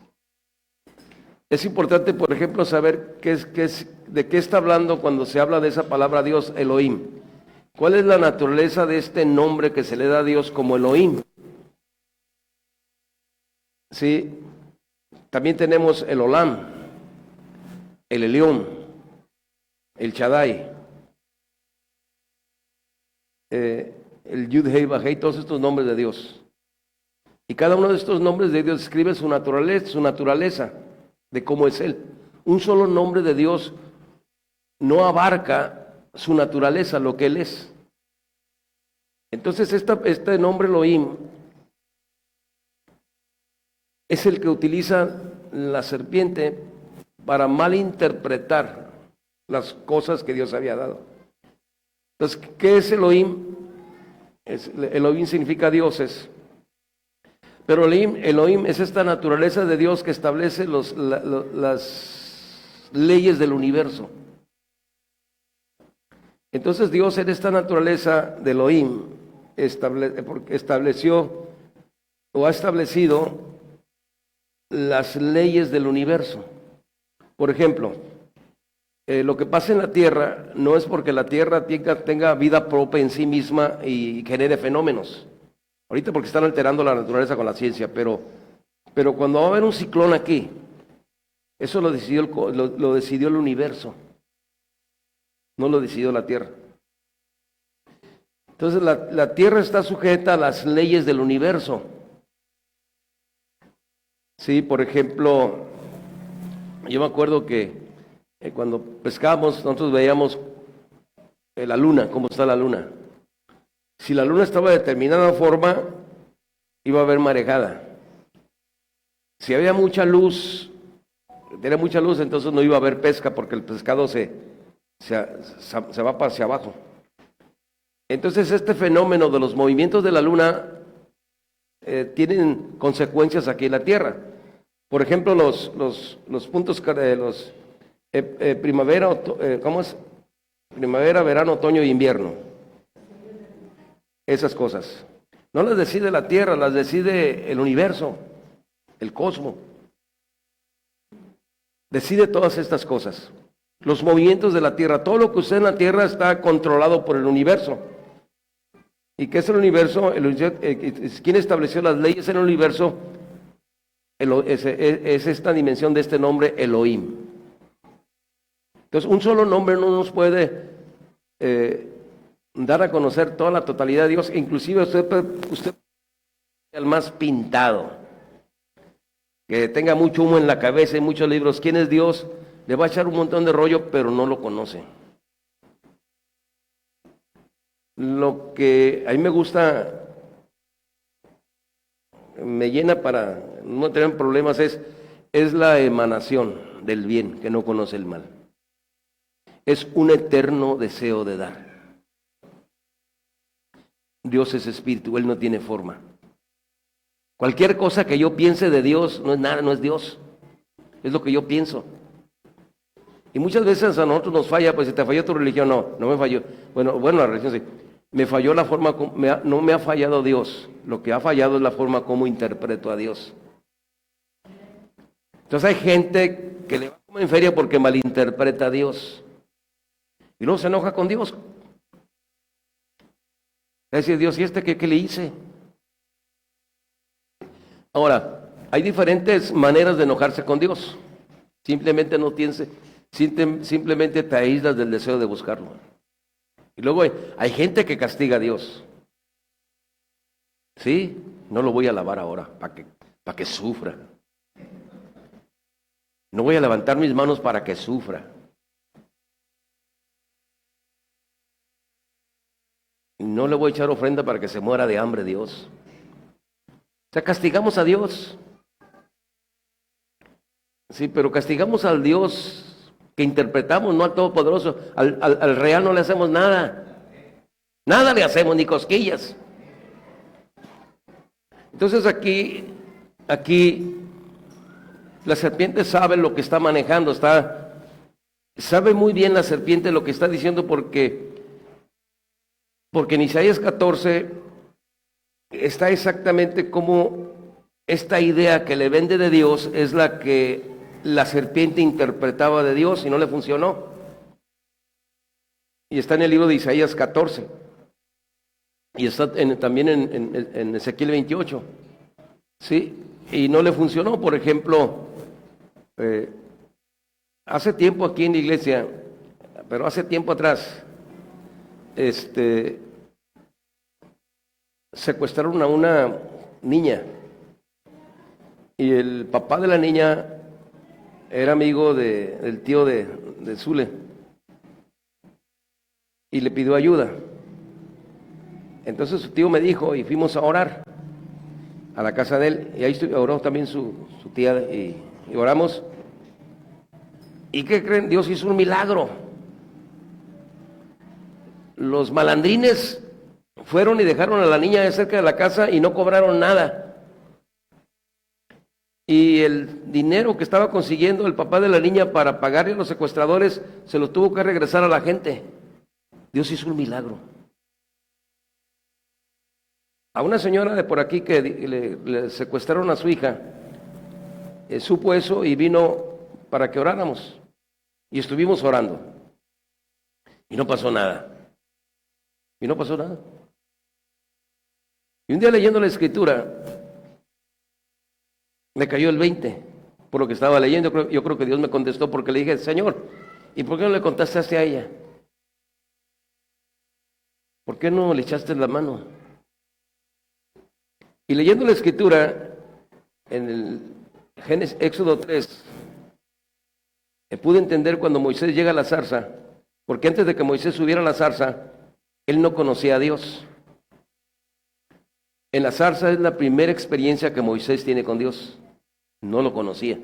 [SPEAKER 1] importante, por ejemplo, saber de qué está hablando cuando se habla de esa palabra Dios, Elohim. ¿Cuál es la naturaleza de este nombre que se le da a Dios como Elohim? Sí, también tenemos el Olam, el Elión, el Shaddai, el Yud-Hei, Bajei, todos estos nombres de Dios. Y cada uno de estos nombres de Dios describe su naturaleza de cómo es Él. Un solo nombre de Dios no abarca su naturaleza, lo que Él es. Entonces este nombre Elohim es el que utiliza la serpiente para malinterpretar las cosas que Dios había dado. Entonces, ¿qué es Elohim? Elohim significa dioses. Pero Elohim es esta naturaleza de Dios que establece las leyes del universo. Entonces Dios en esta naturaleza de Elohim estableció o ha establecido las leyes del universo. Por ejemplo, lo que pasa en la Tierra no es porque la Tierra tenga vida propia en sí misma y genere fenómenos. Ahorita porque están alterando la naturaleza con la ciencia, pero cuando va a haber un ciclón aquí, eso lo decidió el universo, no lo decidió la Tierra. Entonces la Tierra está sujeta a las leyes del universo. Sí, por ejemplo, yo me acuerdo que cuando pescábamos, nosotros veíamos la luna, cómo está la luna. Si la luna estaba de determinada forma, iba a haber marejada. Si había mucha luz, tenía mucha luz, entonces no iba a haber pesca porque el pescado se va hacia abajo. Entonces este fenómeno de los movimientos de la luna tienen consecuencias aquí en la Tierra. Por ejemplo, los puntos, primavera, ¿cómo es? Primavera, verano, otoño e invierno. Esas cosas. No las decide la Tierra, las decide el universo, el cosmos. Decide todas estas cosas. Los movimientos de la Tierra, todo lo que sucede en la Tierra está controlado por el universo. ¿Y qué es el universo? ¿Quién estableció las leyes en el universo? Es esta dimensión de este nombre, Elohim. Entonces, un solo nombre no nos puede dar a conocer toda la totalidad de Dios. Inclusive usted el más pintado, que tenga mucho humo en la cabeza y muchos libros. ¿Quién es Dios? Le va a echar un montón de rollo, pero no lo conoce. Lo que a mí me gusta, me llena para no tener problemas, es la emanación del bien que no conoce el mal. Es un eterno deseo de dar. Dios es espíritu, Él no tiene forma. Cualquier cosa que yo piense de Dios no es nada, no es Dios. Es lo que yo pienso. Y muchas veces a nosotros nos falla, pues si te falló tu religión, no me falló. Bueno, la religión sí. Me falló la forma, no me ha fallado Dios. Lo que ha fallado es la forma como interpreto a Dios. Entonces hay gente que le va como en feria porque malinterpreta a Dios. Y luego se enoja con Dios. Es decir, Dios, ¿y qué le hice? Ahora, hay diferentes maneras de enojarse con Dios. Simplemente simplemente te aíslas del deseo de buscarlo. Y luego hay gente que castiga a Dios. Sí, no lo voy a alabar ahora, para que sufra. No voy a levantar mis manos para que sufra. No le voy a echar ofrenda para que se muera de hambre Dios. O sea, castigamos a Dios. Sí, pero castigamos al Dios que interpretamos, no al Todopoderoso. Al real no le hacemos nada. Nada le hacemos, ni cosquillas. Entonces aquí la serpiente sabe lo que está manejando, sabe muy bien la serpiente lo que está diciendo porque en Isaías 14 está exactamente como esta idea que le vende de Dios es la que la serpiente interpretaba de Dios y no le funcionó. Y está en el libro de Isaías 14. Y está también en Ezequiel 28. ¿Sí? Y no le funcionó. Por ejemplo, hace tiempo aquí en la iglesia, pero hace tiempo atrás, secuestraron a una niña. Y el papá de la niña era amigo del tío de Zule. Y le pidió ayuda. Entonces su tío me dijo, y fuimos a orar a la casa de él, y ahí oró también su tía, y oramos. ¿Y qué creen? Dios hizo un milagro. Los malandrines fueron y dejaron a la niña cerca de la casa y no cobraron nada. Y el dinero que estaba consiguiendo el papá de la niña para pagarle a los secuestradores, se lo tuvo que regresar a la gente. Dios hizo un milagro. A una señora de por aquí que le secuestraron a su hija, supo eso y vino para que oráramos. Y estuvimos orando. Y no pasó nada. Y no pasó nada. Y un día leyendo la escritura, me cayó el 20 por lo que estaba leyendo. Yo creo que Dios me contestó porque le dije, Señor, ¿y por qué no le contaste a ella? ¿Por qué no le echaste la mano? Y leyendo la escritura, en el Éxodo 3, pude entender cuando Moisés llega a la zarza, porque antes de que Moisés subiera a la zarza, él no conocía a Dios. En la zarza es la primera experiencia que Moisés tiene con Dios. No lo conocía.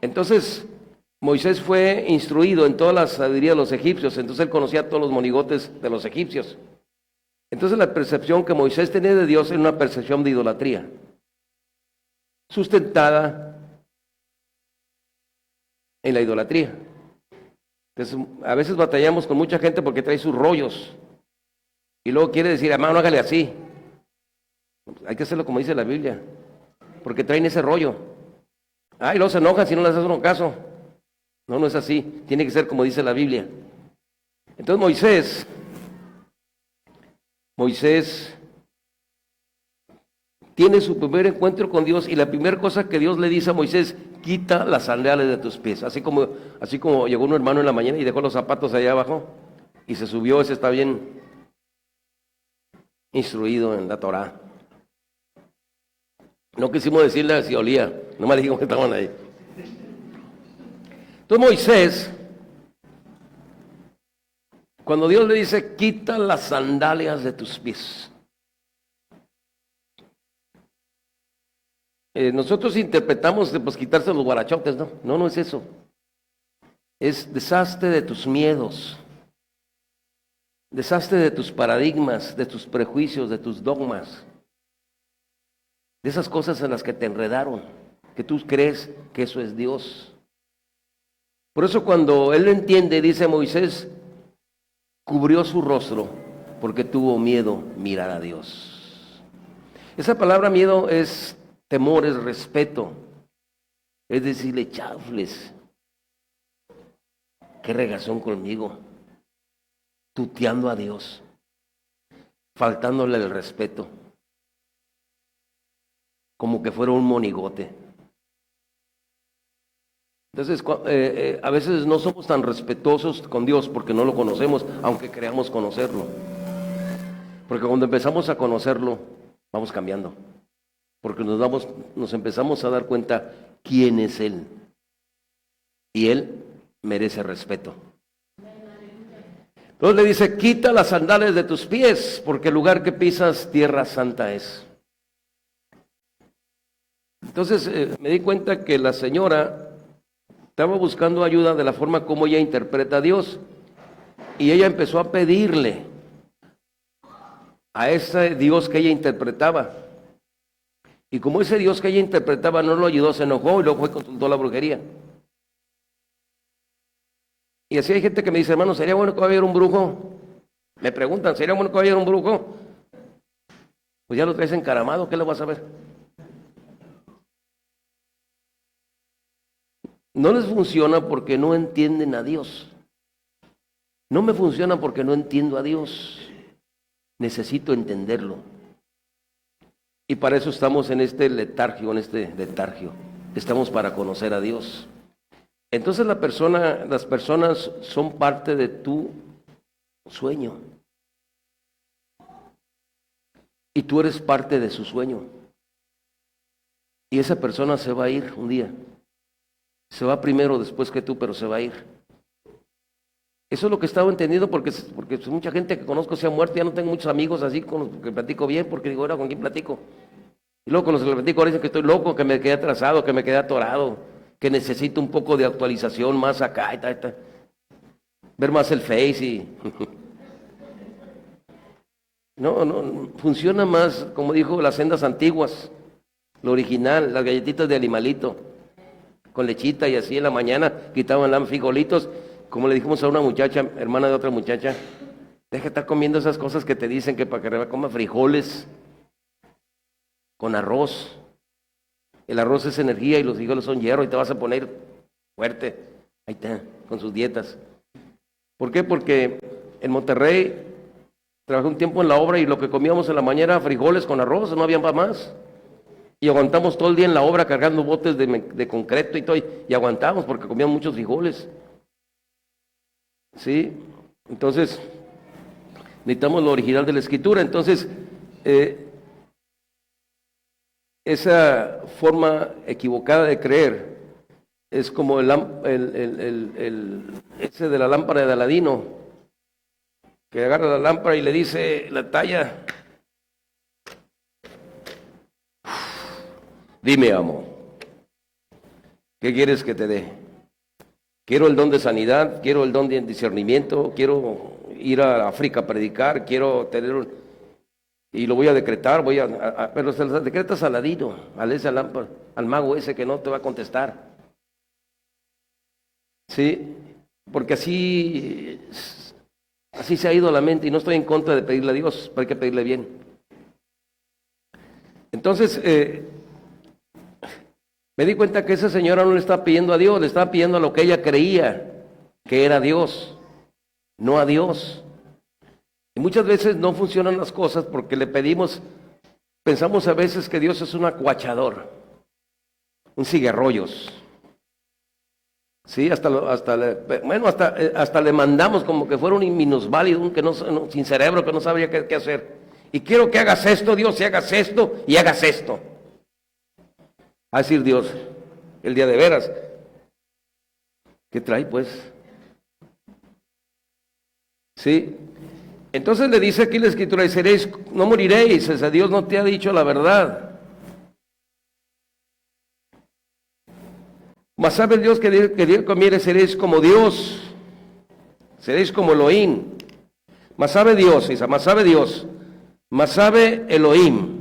[SPEAKER 1] Entonces, Moisés fue instruido en toda la sabiduría de los egipcios, entonces él conocía todos los monigotes de los egipcios. Entonces la percepción que Moisés tenía de Dios era una percepción de idolatría, sustentada en la idolatría. Entonces, a veces batallamos con mucha gente porque trae sus rollos y luego quiere decir, hermano, hágale así. Hay que hacerlo como dice la Biblia, porque traen ese rollo. Y luego se enojan si no les hacen caso. No, no es así. Tiene que ser como dice la Biblia. Entonces Moisés tiene su primer encuentro con Dios y la primera cosa que Dios le dice a Moisés, quita las sandalias de tus pies. Así como llegó un hermano en la mañana y dejó los zapatos allá abajo y se subió, ese está bien instruido en la Torah. No quisimos decirle si olía, no me dijimos que estaban ahí. Entonces Moisés, cuando Dios le dice, quita las sandalias de tus pies. Nosotros interpretamos de pues quitarse los guarachotes, ¿no? No es eso. Es deshazte de tus miedos. Deshazte de tus paradigmas, de tus prejuicios, de tus dogmas. De esas cosas en las que te enredaron, que tú crees que eso es Dios. Por eso cuando él lo entiende, dice Moisés, cubrió su rostro porque tuvo miedo mirar a Dios. Esa palabra miedo es temor, es respeto. Es decirle, chafles, qué regazón conmigo, tuteando a Dios, faltándole el respeto, como que fuera un monigote. Entonces, a veces no somos tan respetuosos con Dios porque no lo conocemos, aunque creamos conocerlo. Porque cuando empezamos a conocerlo, vamos cambiando. Porque nos empezamos a dar cuenta quién es Él. Y Él merece respeto. Entonces le dice, quita las sandalias de tus pies, porque el lugar que pisas, tierra santa es. Entonces me di cuenta que la señora estaba buscando ayuda de la forma como ella interpreta a Dios. Y ella empezó a pedirle a ese Dios que ella interpretaba. Y como ese Dios que ella interpretaba no lo ayudó, se enojó y luego fue y consultó la brujería. Y así hay gente que me dice, hermano, ¿sería bueno que vaya a haber un brujo? Me preguntan, ¿sería bueno que vaya a haber un brujo? Pues ya lo traes encaramado, ¿qué le vas a ver? No les funciona porque no entienden a Dios. No me funciona porque no entiendo a Dios. Necesito entenderlo. Y para eso estamos en este letargio, Estamos para conocer a Dios. Entonces las personas son parte de tu sueño. Y tú eres parte de su sueño. Y esa persona se va a ir un día. Se va primero después que tú, pero se va a ir. Eso es lo que he estado entendiendo porque mucha gente que conozco se ha muerto. Ya no tengo muchos amigos así con los que platico bien, porque digo, ahora ¿con quién platico? Y luego con los que platico ahora dicen que estoy loco, que me quedé atrasado, que me quedé atorado, que necesito un poco de actualización más acá y tal. Ver más el Face y... No, funciona más, como dijo, las sendas antiguas, lo original, las galletitas de animalito, con lechita y así en la mañana quitaban los frijolitos, como le dijimos a una muchacha, hermana de otra muchacha, deja de estar comiendo esas cosas que te dicen que para que coma frijoles con arroz. El arroz es energía y los frijoles son hierro y te vas a poner fuerte. Ahí está, con sus dietas. ¿Por qué? Porque en Monterrey trabajé un tiempo en la obra y lo que comíamos en la mañana era frijoles con arroz, no había más. Y aguantamos todo el día en la obra cargando botes de concreto y todo, y aguantamos porque comíamos muchos frijoles. ¿Sí? Entonces, Necesitamos lo original de la Escritura. Entonces, esa forma equivocada de creer es como ese de la lámpara de Aladino, que agarra la lámpara y le dice la talla: dime, amo, ¿qué quieres que te dé? Quiero el don de sanidad, quiero el don de discernimiento, quiero ir a África a predicar, quiero tener y lo voy a decretar, pero se lo decretas al Aladino, al mago ese que no te va a contestar. Sí, porque así se ha ido la mente, y no estoy en contra de pedirle a Dios, pero hay que pedirle bien. Entonces, me di cuenta que esa señora no le estaba pidiendo a Dios, le estaba pidiendo a lo que ella creía que era Dios, no a Dios. Y muchas veces no funcionan las cosas porque le pedimos, pensamos a veces que Dios es un acuachador, un cigarrollos. Sí, hasta le mandamos como que fuera un minusválido, un que sin cerebro, que no sabía qué hacer. Y quiero que hagas esto, Dios, y hagas esto, y hagas esto. A decir Dios, el día de veras, ¿qué trae pues? Sí. Entonces le dice aquí la Escritura, y no moriréis, o sea, Dios no te ha dicho la verdad. Mas sabe Dios que día comiere seréis como Dios, seréis como Elohim. Mas sabe Dios, mas sabe Elohim.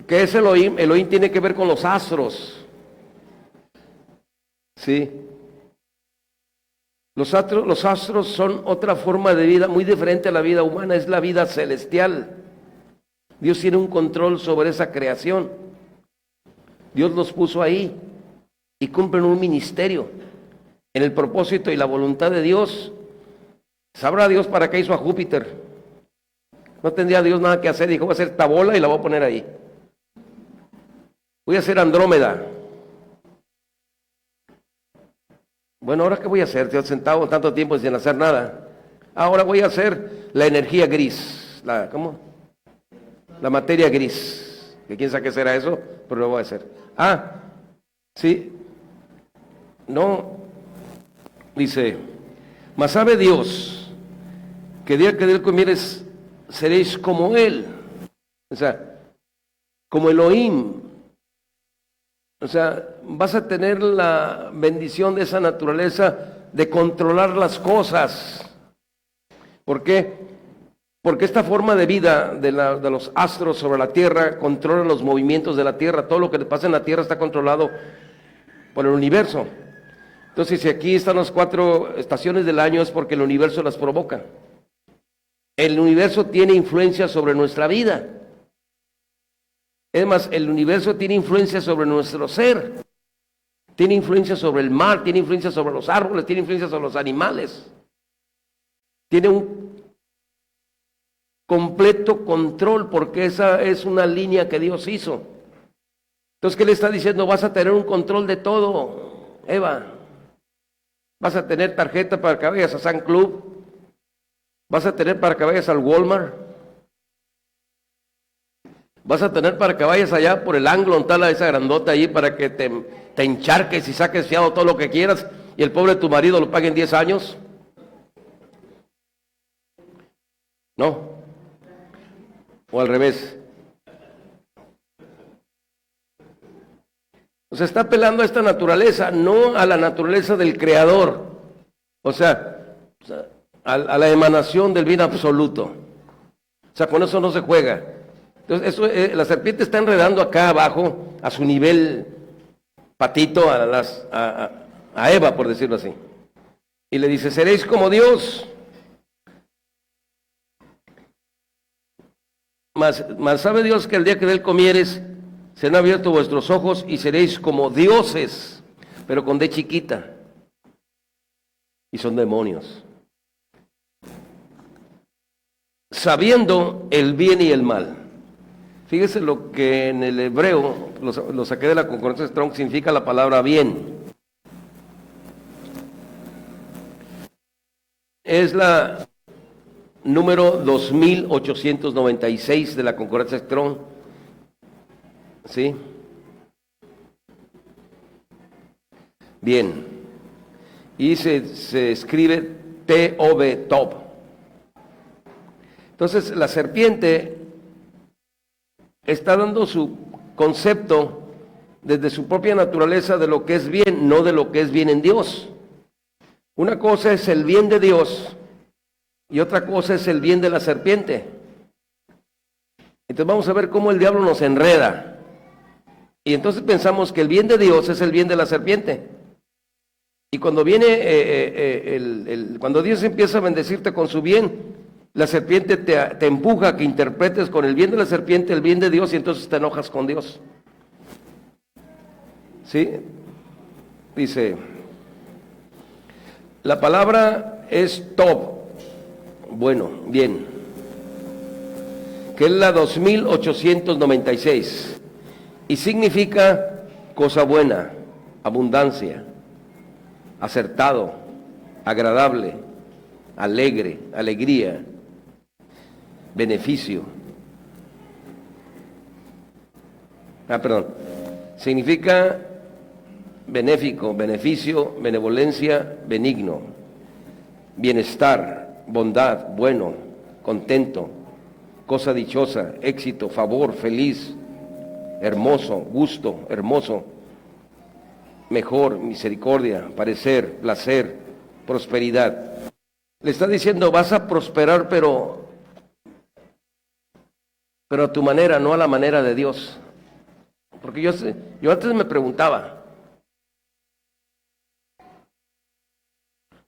[SPEAKER 1] ¿Qué es Elohim? Elohim tiene que ver con los astros. Sí. Los astros son otra forma de vida muy diferente a la vida humana, es la vida celestial. Dios tiene un control sobre esa creación. Dios los puso ahí y cumplen un ministerio en el propósito y la voluntad de Dios. ¿Sabrá Dios para qué hizo a Júpiter? No tendría Dios nada que hacer, dijo: voy a hacer esta bola y la voy a poner ahí. Voy a hacer Andrómeda. Bueno, ¿ahora qué voy a hacer? Te has sentado tanto tiempo sin hacer nada. Ahora voy a hacer la energía gris. ¿Cómo? La materia gris. Que quién sabe qué será eso, pero lo voy a hacer. Sí. No. Dice: mas sabe Dios que día que de él comieres seréis como él. O sea, como Elohim. O sea, vas a tener la bendición de esa naturaleza de controlar las cosas. ¿Por qué? Porque esta forma de vida de los astros sobre la tierra controla los movimientos de la tierra. Todo lo que le pasa en la tierra está controlado por el universo. Entonces, si aquí están las 4 estaciones del año, es porque el universo las provoca. El universo tiene influencia sobre nuestra vida. Es más, el universo tiene influencia sobre nuestro ser, tiene influencia sobre el mar, tiene influencia sobre los árboles, tiene influencia sobre los animales. Tiene un completo control porque esa es una línea que Dios hizo. Entonces, ¿qué le está diciendo? Vas a tener un control de todo, Eva. Vas a tener tarjeta para que vayas a San Club, vas a tener para que vayas al Walmart. Vas a tener para que vayas allá por el ángulo, tal esa grandota ahí, para que te encharques y saques fiado todo lo que quieras, y el pobre tu marido lo pague en 10 años. No. O al revés. O sea, está apelando a esta naturaleza, no a la naturaleza del Creador. O sea a la emanación del bien absoluto. O sea, con eso no se juega. Entonces, la serpiente está enredando acá abajo, a su nivel patito, a Eva, por decirlo así. Y le dice: seréis como Dios. Mas sabe Dios que el día que de él comieres, serán abiertos vuestros ojos y seréis como dioses, pero con D chiquita. Y son demonios. Sabiendo el bien y el mal. Fíjese lo que en el hebreo, lo saqué de la concordancia Strong, significa la palabra bien. Es número 2896 de la Concordancia Strong. ¿Sí? Bien. Y se escribe T-O-B, Tob. Entonces, la serpiente está dando su concepto desde su propia naturaleza de lo que es bien, no de lo que es bien en Dios. Una cosa es el bien de Dios y otra cosa es el bien de la serpiente. Entonces vamos a ver cómo el diablo nos enreda. Y entonces pensamos que el bien de Dios es el bien de la serpiente. Y cuando viene, cuando Dios empieza a bendecirte con su bien, la serpiente te empuja a que interpretes con el bien de la serpiente el bien de Dios y entonces te enojas con Dios. ¿Sí? Dice, la palabra es Tob, bueno, bien, que es la 2896 y significa cosa buena, abundancia, acertado, agradable, alegre, alegría, beneficio. Significa benéfico, beneficio, benevolencia, benigno, bienestar, bondad, bueno, contento, cosa dichosa, éxito, favor, feliz, hermoso, gusto, hermoso, mejor, misericordia, parecer, placer, prosperidad. Le está diciendo, vas a prosperar, pero a tu manera, no a la manera de Dios. Porque yo antes me preguntaba,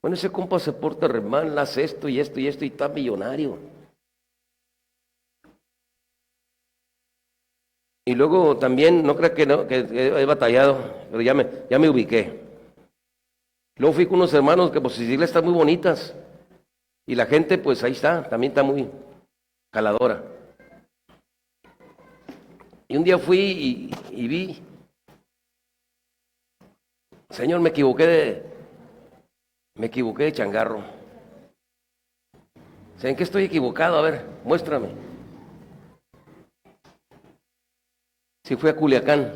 [SPEAKER 1] bueno, ese compa se porta re mal, hace esto y esto y esto y está millonario. Y luego también, no creo que he batallado, pero ya me ubiqué. Luego fui con unos hermanos que pues sus iglesias están muy bonitas. Y la gente pues ahí está, también está muy caladora. Y un día fui y vi, Señor, me equivoqué de changarro. ¿En qué estoy equivocado? A ver, muéstrame. Sí, fui a Culiacán.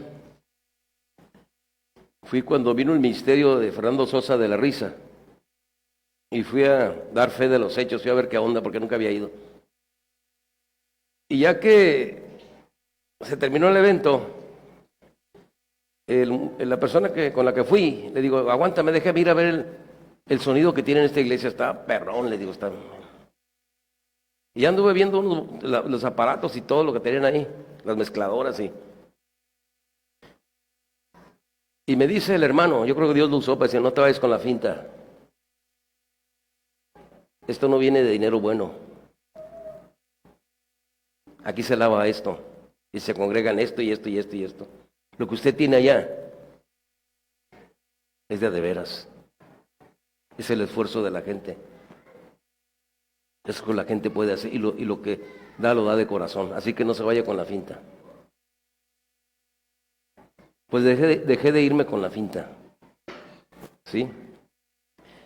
[SPEAKER 1] Fui cuando vino el ministerio de Fernando Sosa de la Risa. Y fui a dar fe de los hechos, fui a ver qué onda, porque nunca había ido. Y ya que se terminó el evento, la persona con la que fui, le digo, aguántame, déjame ir a ver el sonido que tiene en esta iglesia, está perrón, le digo, está. Y ya anduve viendo los aparatos y todo lo que tenían ahí, las mezcladoras y me dice el hermano, yo creo que Dios lo usó para decir, no te vayas con la finta. Esto no viene de dinero bueno. Aquí se lava esto y se congregan esto y esto y esto y esto. Lo que usted tiene allá es de veras. Es el esfuerzo de la gente. Eso que la gente puede hacer y lo que da lo da de corazón. Así que no se vaya con la finta. Pues dejé de irme con la finta. ¿Sí?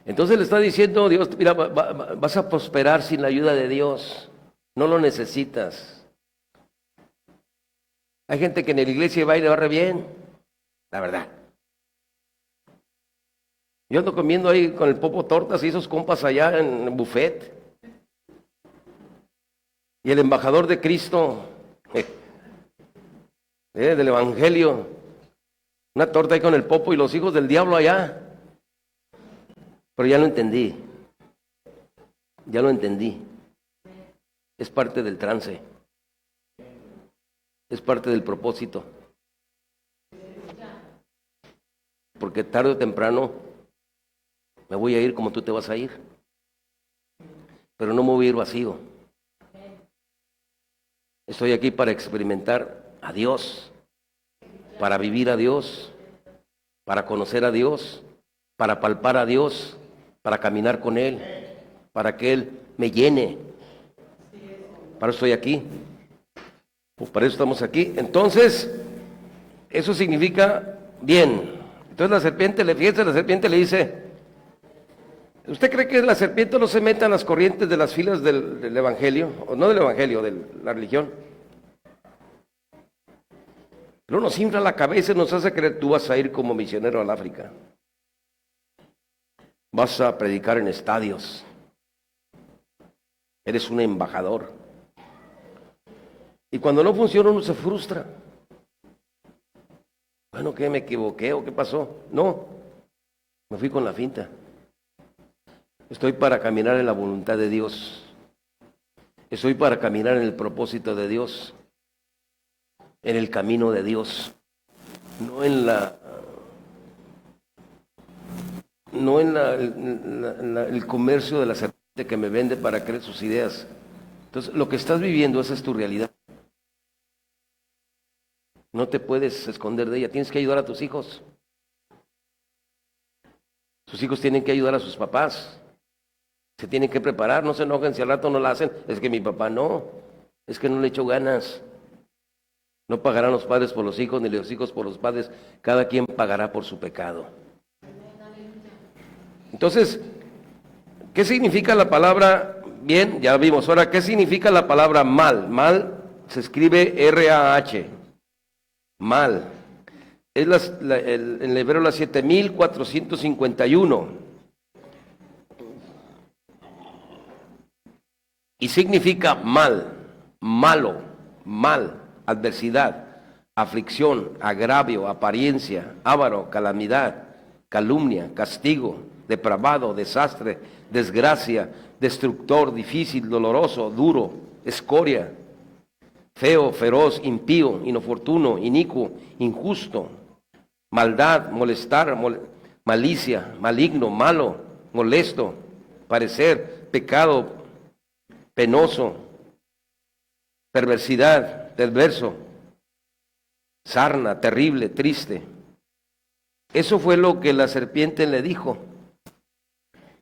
[SPEAKER 1] Entonces le está diciendo Dios, mira, vas a prosperar sin la ayuda de Dios. No lo necesitas. Hay gente que en la iglesia va y le va re bien. La verdad. Yo ando comiendo ahí con el Popo tortas y esos compas allá en el buffet. Y el embajador de Cristo, del Evangelio, una torta ahí con el Popo y los hijos del diablo allá. Pero ya lo entendí. Ya lo entendí. Es parte del trance. Es parte del propósito. Porque tarde o temprano me voy a ir como tú te vas a ir. Pero no me voy a ir vacío. Estoy aquí para experimentar a Dios, para vivir a Dios, para conocer a Dios, para palpar a Dios, para caminar con Él, para que Él me llene. Para eso estoy aquí. Pues para eso estamos aquí. Entonces, eso significa bien. Entonces la serpiente le dice, ¿Usted cree que la serpiente no se meta en las corrientes de las filas del Evangelio? O no del Evangelio, de la religión. Pero nos infla la cabeza y nos hace creer, tú vas a ir como misionero al África. Vas a predicar en estadios. Eres un embajador. Y cuando no funciona uno se frustra. Bueno, ¿qué? ¿Me equivoqué o qué pasó? No, me fui con la finta. Estoy para caminar en la voluntad de Dios. Estoy para caminar en el propósito de Dios. En el camino de Dios. No en el comercio de la serpiente que me vende para creer sus ideas. Entonces, lo que estás viviendo, esa es tu realidad. No te puedes esconder de ella. Tienes que ayudar a tus hijos. Sus hijos tienen que ayudar a sus papás. Se tienen que preparar. No se enojen si al rato no la hacen. Es que mi papá no. Es que no le echó ganas. No pagarán los padres por los hijos, ni los hijos por los padres. Cada quien pagará por su pecado. Entonces, ¿qué significa la palabra bien? Ya vimos. Ahora, ¿qué significa la palabra mal? Mal se escribe R-A-H. Mal. Es en hebreo la 7451. Y significa mal, malo, mal, adversidad, aflicción, agravio, apariencia, avaro, calamidad, calumnia, castigo, depravado, desastre, desgracia, destructor, difícil, doloroso, duro, escoria, feo, feroz, impío, inoportuno, inicuo, injusto, maldad, molestar, malicia, maligno, malo, molesto, parecer, pecado, penoso, perversidad, perverso, sarna, terrible, triste. Eso fue lo que la serpiente le dijo.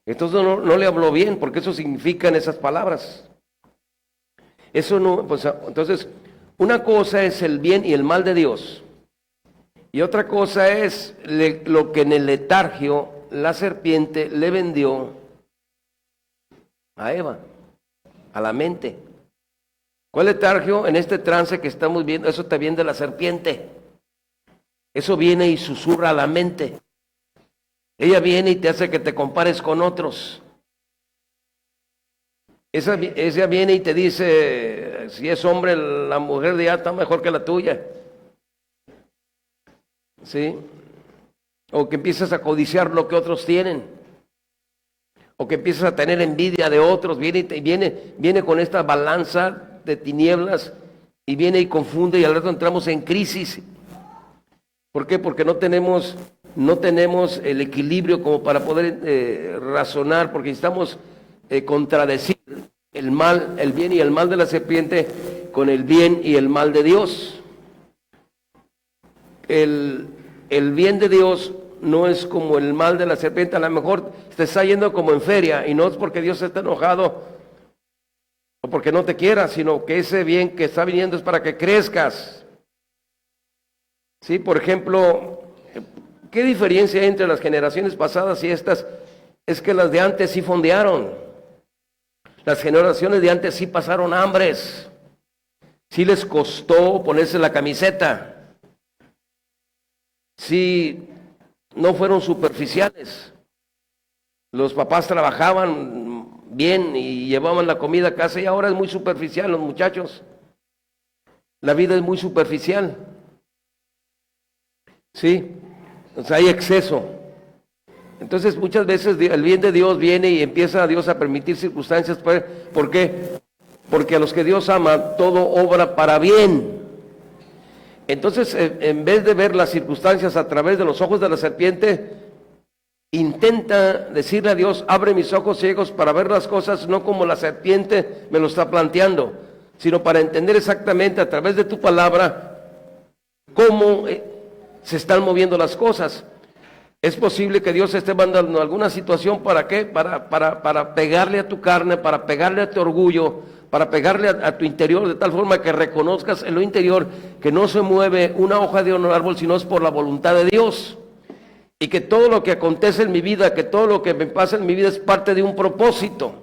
[SPEAKER 1] Entonces no le habló bien, porque eso significan esas palabras. Eso no, pues, entonces, una cosa es el bien y el mal de Dios, y otra cosa es lo que en el letargio la serpiente le vendió a Eva, a la mente. ¿Cuál letargio? En este trance que estamos viendo, eso te viene de la serpiente. Eso viene y susurra a la mente. Ella viene y te hace que te compares con otros. Esa viene y te dice, si es hombre, la mujer de allá está mejor que la tuya. ¿Sí? O que empiezas a codiciar lo que otros tienen. O que empiezas a tener envidia de otros. Viene con esta balanza de tinieblas y viene y confunde y al rato entramos en crisis. ¿Por qué? Porque no tenemos el equilibrio como para poder razonar, porque necesitamos contradecir el mal, el bien y el mal de la serpiente con el bien y el mal de Dios. El bien de Dios no es como el mal de la serpiente. A lo mejor te está yendo como en feria, y no es porque Dios está enojado o porque no te quiera, sino que ese bien que está viniendo es para que crezcas. Sí, por ejemplo, ¿qué diferencia hay entre las generaciones pasadas y estas? Es que las de antes sí fondearon. Las generaciones de antes sí pasaron hambres. Sí les costó ponerse la camiseta. Sí, no fueron superficiales. Los papás trabajaban bien y llevaban la comida a casa, y ahora es muy superficial los muchachos. La vida es muy superficial. Sí, o sea, hay exceso. Entonces muchas veces el bien de Dios viene y empieza a Dios a permitir circunstancias. ¿Por qué? Porque a los que Dios ama, todo obra para bien. Entonces, en vez de ver las circunstancias a través de los ojos de la serpiente, intenta decirle a Dios, abre mis ojos ciegos para ver las cosas no como la serpiente me lo está planteando, sino para entender exactamente a través de tu palabra cómo se están moviendo las cosas. Es posible que Dios esté mandando alguna situación, ¿para qué? Para pegarle a tu carne, para pegarle a tu orgullo, para pegarle a tu interior, de tal forma que reconozcas en lo interior que no se mueve una hoja de un árbol, sino es por la voluntad de Dios. y que todo lo que acontece en mi vida, que todo lo que me pasa en mi vida es parte de un propósito.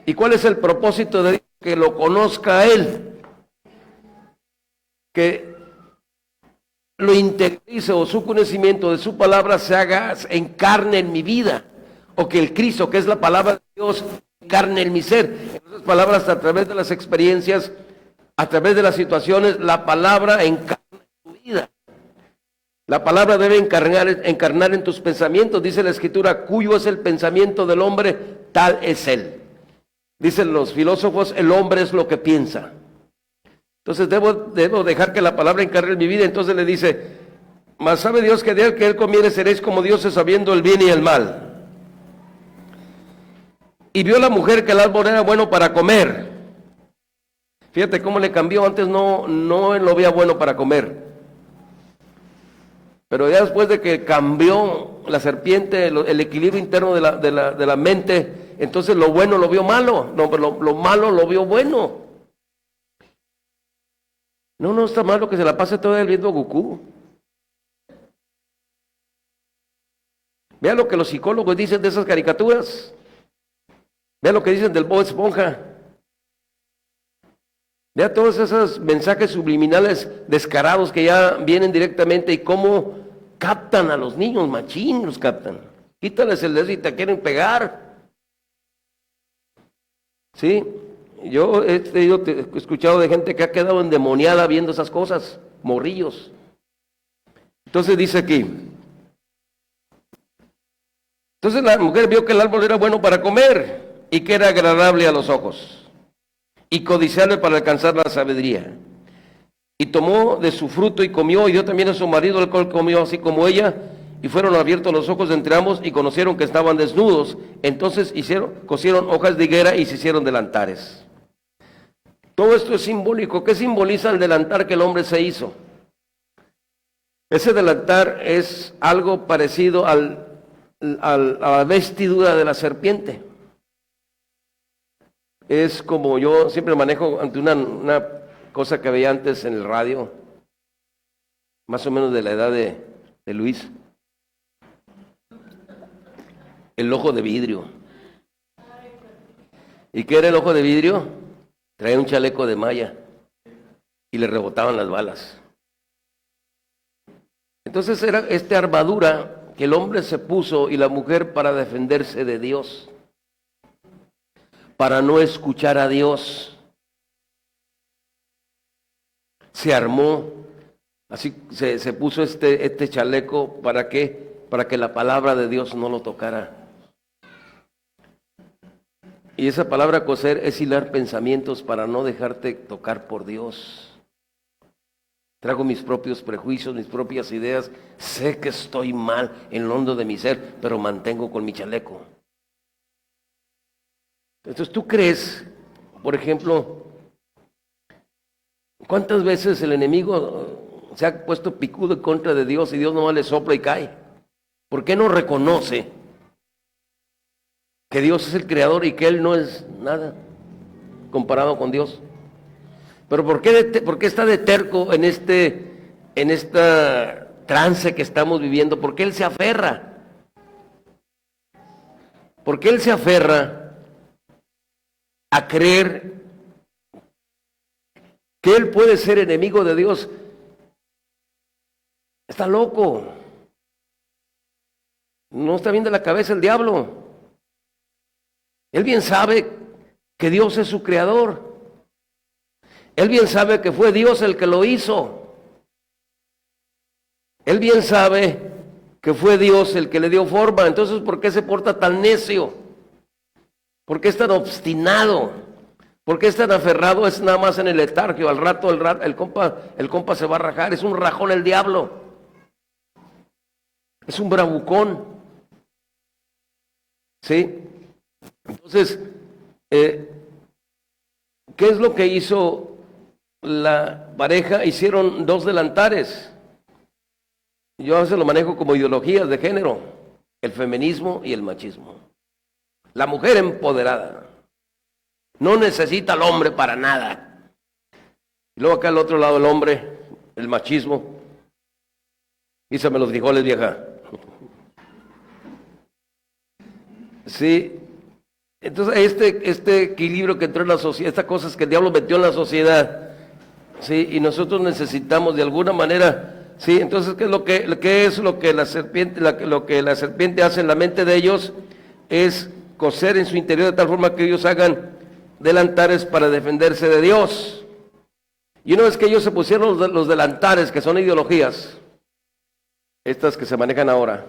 [SPEAKER 1] ¿Y cuál es el propósito de Dios? Que lo conozca a Él, que lo interiorice, o su conocimiento de su palabra se haga, encarne en mi vida, o que el Cristo, que es la palabra de Dios, encarne en mi ser. En otras palabras, a través de las experiencias, a través de las situaciones, la palabra encarna en tu vida. La palabra debe encarnar en tus pensamientos. Dice la Escritura, cuyo es el pensamiento del hombre, tal es él. Dicen los filósofos, el hombre es lo que piensa. Entonces debo dejar que la palabra encarne en mi vida. Entonces le dice, mas sabe Dios que de él que él comiere seréis como dioses, sabiendo el bien y el mal. Y vio la mujer que el árbol era bueno para comer. Fíjate cómo le cambió. Antes no lo veía bueno para comer. Pero ya después de que cambió la serpiente, el equilibrio interno de la mente, entonces lo bueno lo vio malo, no, pero lo malo lo vio bueno. No está malo que se la pase todo el viendo Goku. Vea lo que los psicólogos dicen de esas caricaturas. Vea lo que dicen del Bob Esponja. Vea todos esos mensajes subliminales descarados que ya vienen directamente y cómo captan a los niños, machín los captan. Quítales el dedo y te quieren pegar. Sí, yo he escuchado de gente que ha quedado endemoniada viendo esas cosas, morrillos. Entonces dice aquí, entonces la mujer vio que el árbol era bueno para comer y que era agradable a los ojos y codiciable para alcanzar la sabiduría. Y tomó de su fruto y comió, y dio también a su marido, el cual comió así como ella, y fueron abiertos los ojos de entre ambos y conocieron que estaban desnudos. Entonces cosieron hojas de higuera y se hicieron delantares. Todo esto es simbólico. ¿Qué simboliza el delantar que el hombre se hizo? Ese delantar es algo parecido a la vestidura de la serpiente. Es como yo siempre manejo ante una cosa que veía antes en el radio, más o menos de la edad de Luis. El ojo de vidrio. ¿Y qué era el ojo de vidrio? Traía un chaleco de malla y le rebotaban las balas. Entonces era esta armadura que el hombre se puso y la mujer para defenderse de Dios, para no escuchar a Dios. Se armó, así se puso este chaleco, ¿para qué? Para que la palabra de Dios no lo tocara. Y esa palabra coser es hilar pensamientos para no dejarte tocar por Dios. Trago mis propios prejuicios, mis propias ideas. Sé que estoy mal en el hondo de mi ser, pero mantengo con mi chaleco. Entonces, ¿tú crees, por ejemplo, cuántas veces el enemigo se ha puesto picudo en contra de Dios y Dios nomás le sopla y cae? ¿Por qué no reconoce que Dios es el creador y que Él no es nada comparado con Dios? Pero ¿por qué está de terco en esta trance que estamos viviendo? ¿Por qué Él se aferra? ¿Por qué Él se aferra a creer que Él puede ser enemigo de Dios? Está loco. No está bien de la cabeza el diablo. Él bien sabe que Dios es su creador. Él bien sabe que fue Dios el que lo hizo. Él bien sabe que fue Dios el que le dio forma. Entonces, ¿por qué se porta tan necio? ¿Por qué es tan obstinado? ¿Por qué es tan aferrado? Es nada más en el letargio. Al rato el compa se va a rajar. Es un rajón el diablo. Es un bravucón. ¿Sí? Entonces, ¿qué es lo que hizo la pareja? Hicieron 2 delantares. Yo a veces lo manejo como ideologías de género: el feminismo y el machismo. La mujer empoderada no necesita al hombre para nada. Y luego acá al otro lado el hombre, el machismo. Hízame los frijoles, vieja. Sí. Entonces, este equilibrio que entró en la sociedad, estas cosas que el diablo metió en la sociedad, sí, y nosotros necesitamos de alguna manera, sí. Entonces, ¿qué es lo que la serpiente, lo que la serpiente hace en la mente de ellos? Es coser en su interior de tal forma que ellos hagan delantares para defenderse de Dios. Y una vez que ellos se pusieron los delantares, que son ideologías, estas que se manejan ahora,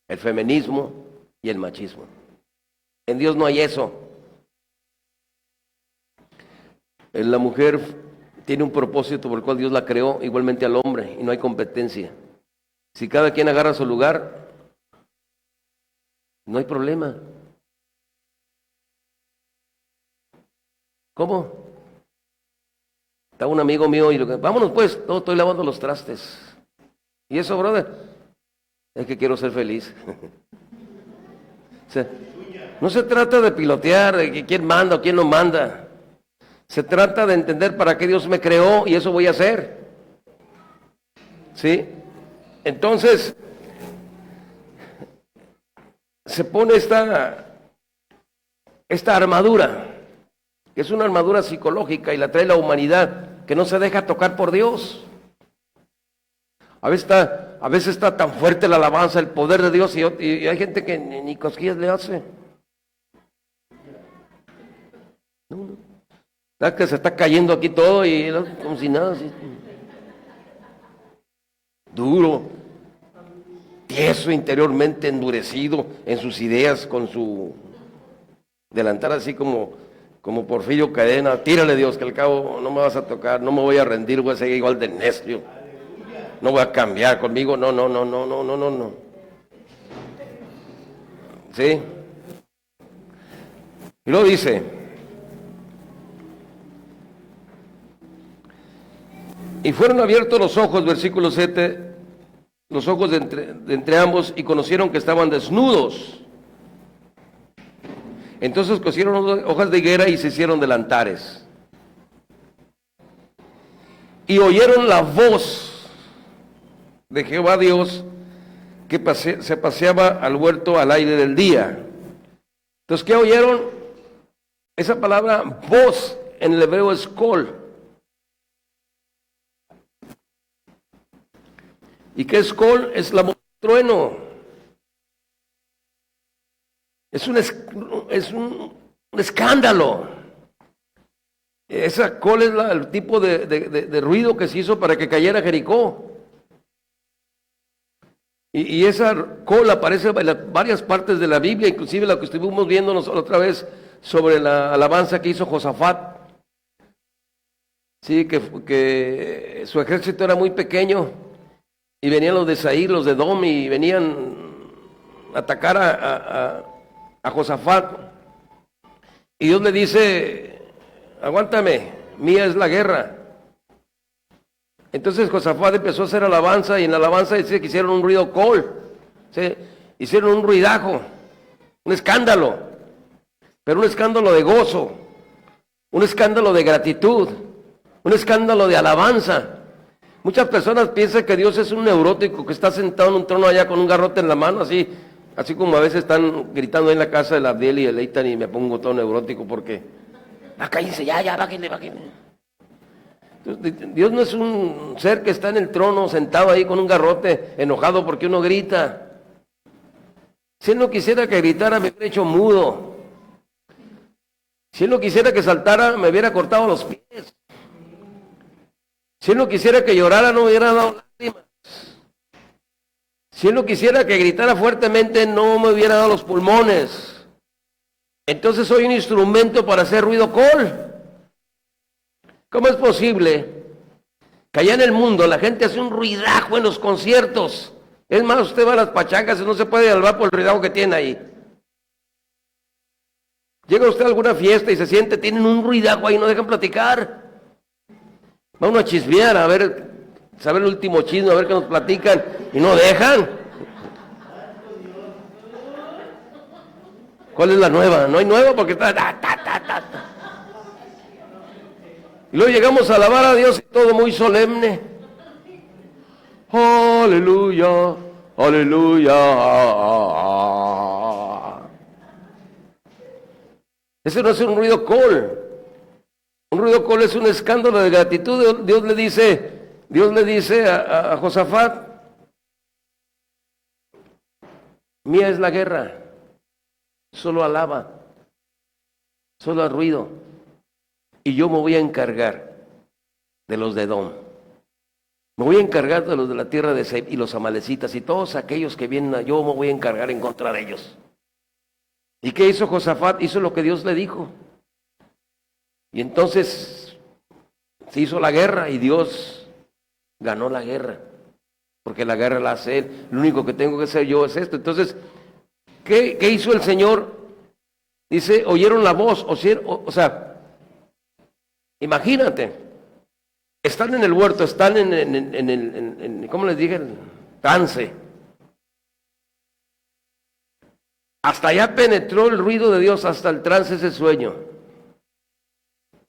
[SPEAKER 1] el feminismo y el machismo. En Dios no hay eso. La mujer tiene un propósito por el cual Dios la creó, igualmente al hombre, y no hay competencia. Si cada quien agarra su lugar, no hay problema. ¿Cómo? Está un amigo mío y lo que, vámonos pues, no, estoy lavando los trastes. ¿Y eso, brother? Es que quiero ser feliz. O sea, no se trata de pilotear, de quién manda o quién no manda. Se trata de entender para qué Dios me creó y eso voy a hacer. ¿Sí? Entonces, se pone esta armadura, que es una armadura psicológica y la trae la humanidad, que no se deja tocar por Dios. A veces está tan fuerte la alabanza, el poder de Dios, y hay gente que ni cosquillas le hace. No. ¿Verdad que se está cayendo aquí todo y como si nada? Así. Duro, tieso interiormente, endurecido en sus ideas, con su delantal así como Porfirio Cadena. Tírale, Dios, que al cabo no me vas a tocar, no me voy a rendir, voy a seguir igual de necio. No voy a cambiar conmigo, no. ¿Sí? Y luego dice, y fueron abiertos los ojos, versículo 7, los ojos de entre ambos, y conocieron que estaban desnudos. Entonces cosieron hojas de higuera y se hicieron delantares. Y oyeron la voz de Jehová Dios, que se paseaba al huerto al aire del día. Entonces, ¿qué oyeron? Esa palabra voz en el hebreo es kol. ¿Y qué es kol? Es la voz del trueno. Es un escándalo. Esa kol es el tipo de ruido que se hizo para que cayera Jericó. Y esa kol aparece en varias partes de la Biblia, inclusive la que estuvimos viendo otra vez sobre la alabanza que hizo Josafat. Sí, que su ejército era muy pequeño y venían los de Seir, los de Edom, y venían a atacar a Josafat. Y Dios le dice, aguántame, mía es la guerra. Entonces Josafat empezó a hacer alabanza, y en la alabanza dice que hicieron un ruido kol, ¿sí? Hicieron un ruidajo, un escándalo, pero un escándalo de gozo, un escándalo de gratitud, un escándalo de alabanza. Muchas personas piensan que Dios es un neurótico que está sentado en un trono allá con un garrote en la mano, así como a veces están gritando en la casa de la Abdiel y el Eitan, y me pongo todo neurótico porque, cállense ya, bájenle. Dios no es un ser que está en el trono sentado ahí con un garrote enojado porque uno grita. Si Él no quisiera que gritara, me hubiera hecho mudo. Si Él no quisiera que saltara, me hubiera cortado los pies. Si Él no quisiera que llorara, no me hubiera dado lágrimas. Si Él no quisiera que gritara fuertemente, no me hubiera dado los pulmones. Entonces soy un instrumento para hacer ruido kol. ¿Cómo es posible que allá en el mundo la gente hace un ruidajo en los conciertos? Es más, usted va a las pachangas y no se puede salvar por el ruidajo que tiene ahí. Llega usted a alguna fiesta y se siente, tienen un ruidajo ahí, no dejan platicar. Va uno a chismear, a ver, saber el último chisme, a ver qué nos platican, y no dejan. ¿Cuál es la nueva? No hay nueva porque está... Y luego llegamos a alabar a Dios y todo muy solemne. Aleluya, aleluya. Ese no es un ruido col. Un ruido col es un escándalo de gratitud. Dios le dice a Josafat, mía es la guerra, solo alaba, solo al ruido, y yo me voy a encargar de los de Edom. Me voy a encargar de los de la tierra de Seir y los amalecitas y todos aquellos que vienen, yo me voy a encargar en contra de ellos. ¿Y qué hizo Josafat? Hizo lo que Dios le dijo. Y entonces se hizo la guerra y Dios ganó la guerra. Porque la guerra la hace Él. Lo único que tengo que hacer yo es esto. Entonces, ¿qué hizo el Señor? Dice, oyeron la voz. O sea, imagínate. Están en el huerto, están en ¿cómo les dije? El trance. Hasta allá penetró el ruido de Dios, hasta el trance, ese sueño.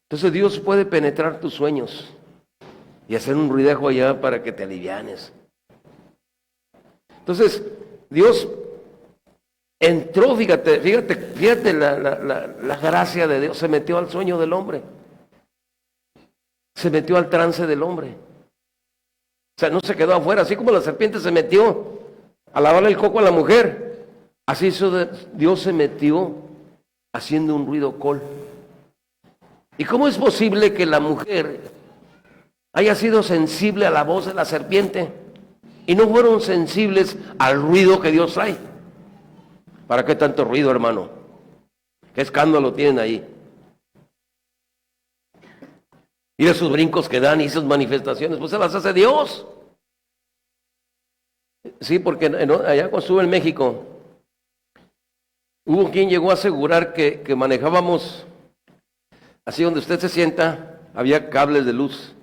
[SPEAKER 1] Entonces Dios puede penetrar tus sueños y hacer un ruidejo allá para que te alivianes. Entonces, Dios entró, fíjate la gracia de Dios, se metió al sueño del hombre. Se metió al trance del hombre. O sea, no se quedó afuera, así como la serpiente se metió a lavarle el coco a la mujer. Así Dios se metió haciendo un ruido col. ¿Y cómo es posible que la mujer haya sido sensible a la voz de la serpiente y no fueron sensibles al ruido que Dios trae? ¿Para qué tanto ruido, hermano? ¿Qué escándalo tienen ahí? Y esos brincos que dan y esas manifestaciones, pues se las hace Dios. Sí, porque allá cuando estuve en México, hubo quien llegó a asegurar que manejábamos, así donde usted se sienta, había cables de luz.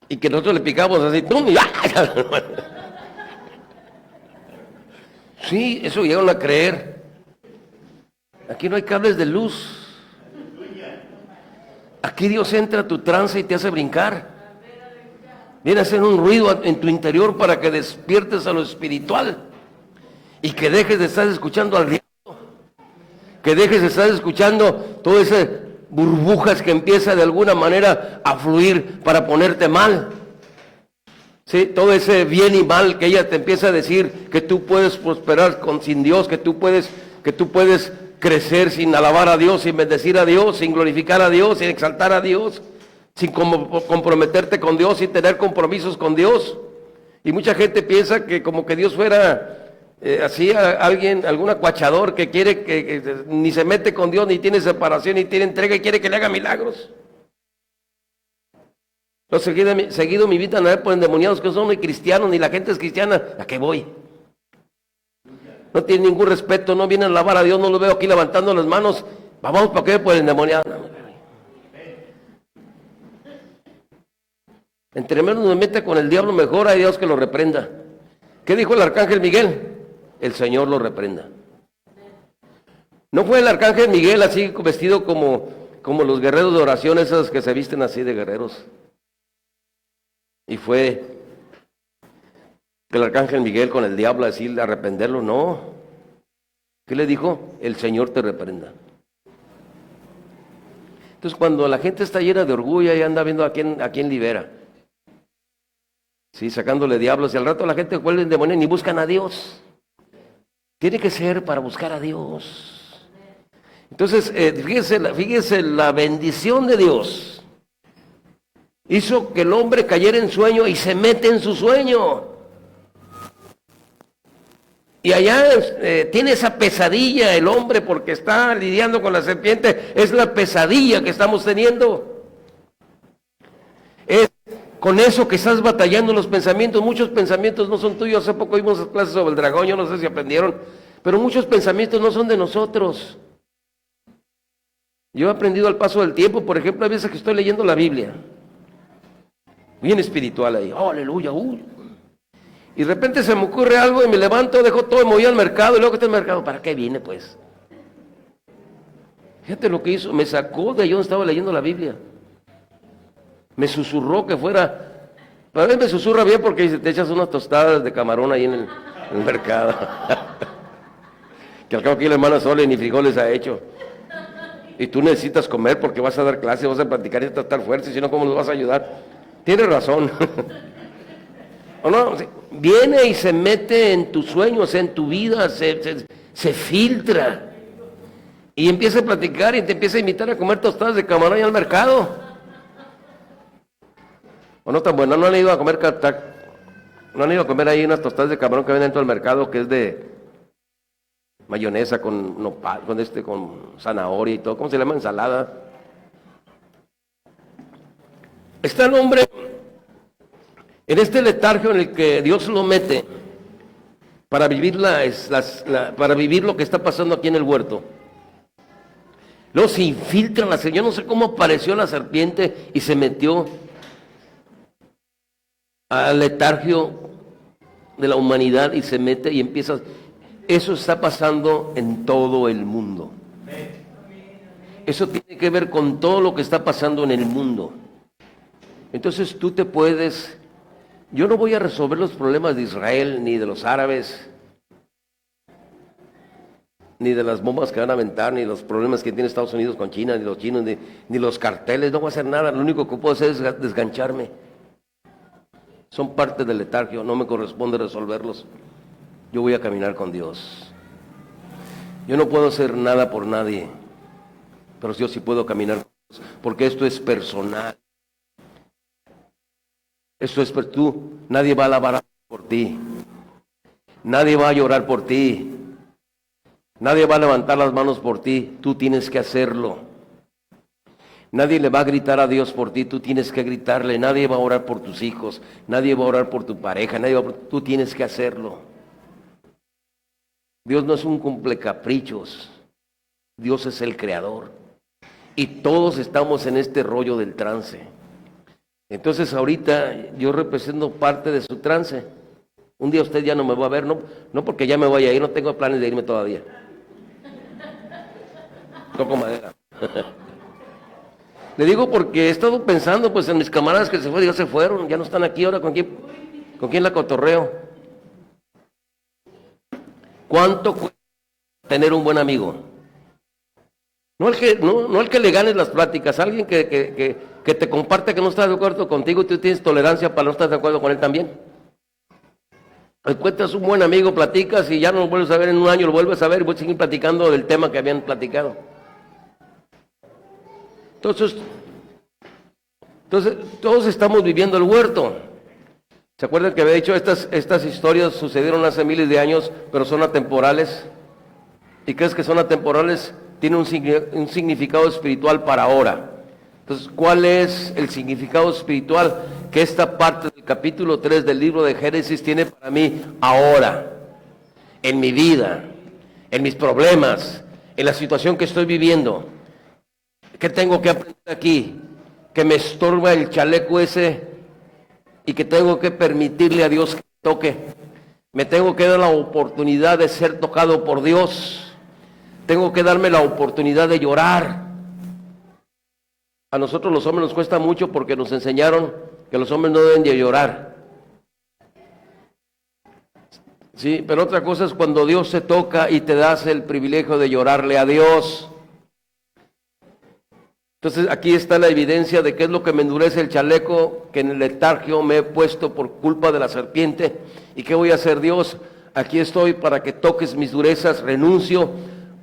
[SPEAKER 1] Y que nosotros le picamos así, ¡tum! Y sí, eso llegaron a creer. Aquí no hay cables de luz. Aquí Dios entra a tu trance y te hace brincar. Viene a hacer un ruido en tu interior para que despiertes a lo espiritual. Y que dejes de estar escuchando al diablo. Que dejes de estar escuchando todas esas burbujas que empieza de alguna manera a fluir para ponerte mal. ¿Sí? Todo ese bien y mal que ella te empieza a decir que tú puedes prosperar sin Dios, que tú puedes crecer sin alabar a Dios, sin bendecir a Dios, sin glorificar a Dios, sin exaltar a Dios, sin comprometerte con Dios, sin tener compromisos con Dios. Y mucha gente piensa que como que Dios fuera así algún acuachador que quiere que ni se mete con Dios, ni tiene separación, ni tiene entrega y quiere que le haga milagros. Entonces, seguido me invitan a ver por endemoniados que no son ni cristianos, ni la gente es cristiana. ¿A qué voy? No tiene ningún respeto, no vienen a alabar a Dios, no lo veo aquí levantando las manos. Vamos para qué por el endemoniado. Entre menos me mete con el diablo, mejor a Dios que lo reprenda. ¿Qué dijo el arcángel Miguel? El Señor lo reprenda. No fue el arcángel Miguel así vestido como los guerreros de oración, esos que se visten así de guerreros. Y fue que el arcángel Miguel con el diablo así a arrependerlo, no. ¿Qué le dijo? El Señor te reprenda. Entonces cuando la gente está llena de orgullo y anda viendo a quién libera. Sí, sacándole diablos y al rato la gente vuelve endemoniada y ni buscan a Dios. Tiene que ser para buscar a Dios. Entonces, fíjese la bendición de Dios. Hizo que el hombre cayera en sueño y se mete en su sueño. Y allá tiene esa pesadilla el hombre porque está lidiando con la serpiente. Es la pesadilla que estamos teniendo. Es con eso que estás batallando los pensamientos. Muchos pensamientos no son tuyos. Hace poco vimos clases sobre el dragón, yo no sé si aprendieron. Pero muchos pensamientos no son de nosotros. Yo he aprendido al paso del tiempo. Por ejemplo, hay veces que estoy leyendo la Biblia. Bien espiritual ahí. Oh, aleluya. Y de repente se me ocurre algo y me levanto, dejo todo y me voy al mercado. Y luego que está el mercado, ¿para qué vine pues? Fíjate lo que hizo. Me sacó de ahí donde estaba leyendo la Biblia. Me susurró que fuera. A veces me susurra bien porque te echas unas tostadas de camarón ahí en el mercado. Que al cabo aquí la hermana Sole ni frijoles ha hecho. Y tú necesitas comer porque vas a dar clase, vas a platicar y vas a estar fuerte, si no, ¿cómo nos vas a ayudar? Tienes razón. ¿O no? Viene y se mete en tus sueños, en tu vida, se filtra. Y empieza a platicar y te empieza a invitar a comer tostadas de camarón al mercado. ¿O no tan bueno? ¿No han ido a comer no han ido a comer ahí unas tostadas de camarón que venden dentro del mercado, que es de mayonesa con nopal, con zanahoria y todo? ¿Cómo se llama? Ensalada. Está el hombre en este letargio en el que Dios lo mete para vivir para vivir lo que está pasando aquí en el huerto. Luego se infiltra la serpiente. Yo no sé cómo apareció la serpiente y se metió al letargio de la humanidad y se mete y empieza. Eso está pasando en todo el mundo. Eso tiene que ver con todo lo que está pasando en el mundo. Entonces tú te puedes. Yo no voy a resolver los problemas de Israel, ni de los árabes, ni de las bombas que van a aventar, ni los problemas que tiene Estados Unidos con China, ni los chinos, ni los carteles. No voy a hacer nada. Lo único que puedo hacer es desgancharme. Son parte del letargio, no me corresponde resolverlos. Yo voy a caminar con Dios. Yo no puedo hacer nada por nadie, pero yo sí puedo caminar con Dios, porque esto es personal. Esto es tú. Nadie va a alabar por ti. Nadie va a llorar por ti. Nadie va a levantar las manos por ti. Tú tienes que hacerlo. Nadie le va a gritar a Dios por ti. Tú tienes que gritarle. Nadie va a orar por tus hijos. Nadie va a orar por tu pareja. Tú tienes que hacerlo. Dios no es un cumplecaprichos. Dios es el creador. Y todos estamos en este rollo del trance. Entonces ahorita yo represento parte de su trance. Un día usted ya no me va a ver, no porque ya me voy a ir, no tengo planes de irme todavía. Toco madera. Le digo porque he estado pensando pues en mis camaradas que ya se fueron, ya no están aquí ahora, ¿con quién la cotorreo? ¿Cuánto cuesta tener un buen amigo? No el que le ganes las pláticas, alguien que te comparte que no está de acuerdo contigo y tú tienes tolerancia para no estar de acuerdo con él también. Encuentras un buen amigo, platicas y ya no lo vuelves a ver en un año, lo vuelves a ver y voy a seguir platicando del tema que habían platicado. Entonces, todos estamos viviendo el huerto. ¿Se acuerdan que había dicho estas historias sucedieron hace miles de años, pero son atemporales? ¿Y crees que son atemporales? Tiene un significado espiritual para ahora. Entonces, ¿cuál es el significado espiritual que esta parte del capítulo 3 del libro de Génesis tiene para mí ahora? En mi vida, en mis problemas, en la situación que estoy viviendo. ¿Qué tengo que aprender aquí? Que me estorba el chaleco ese y que tengo que permitirle a Dios que me toque. Me tengo que dar la oportunidad de ser tocado por Dios. Tengo que darme la oportunidad de llorar. A nosotros los hombres nos cuesta mucho porque nos enseñaron que los hombres no deben de llorar. Sí, pero otra cosa es cuando Dios se toca y te das el privilegio de llorarle a Dios. Entonces aquí está la evidencia de qué es lo que me endurece el chaleco, que en el letargio me he puesto por culpa de la serpiente. ¿Y qué voy a hacer, Dios? Aquí estoy para que toques mis durezas, renuncio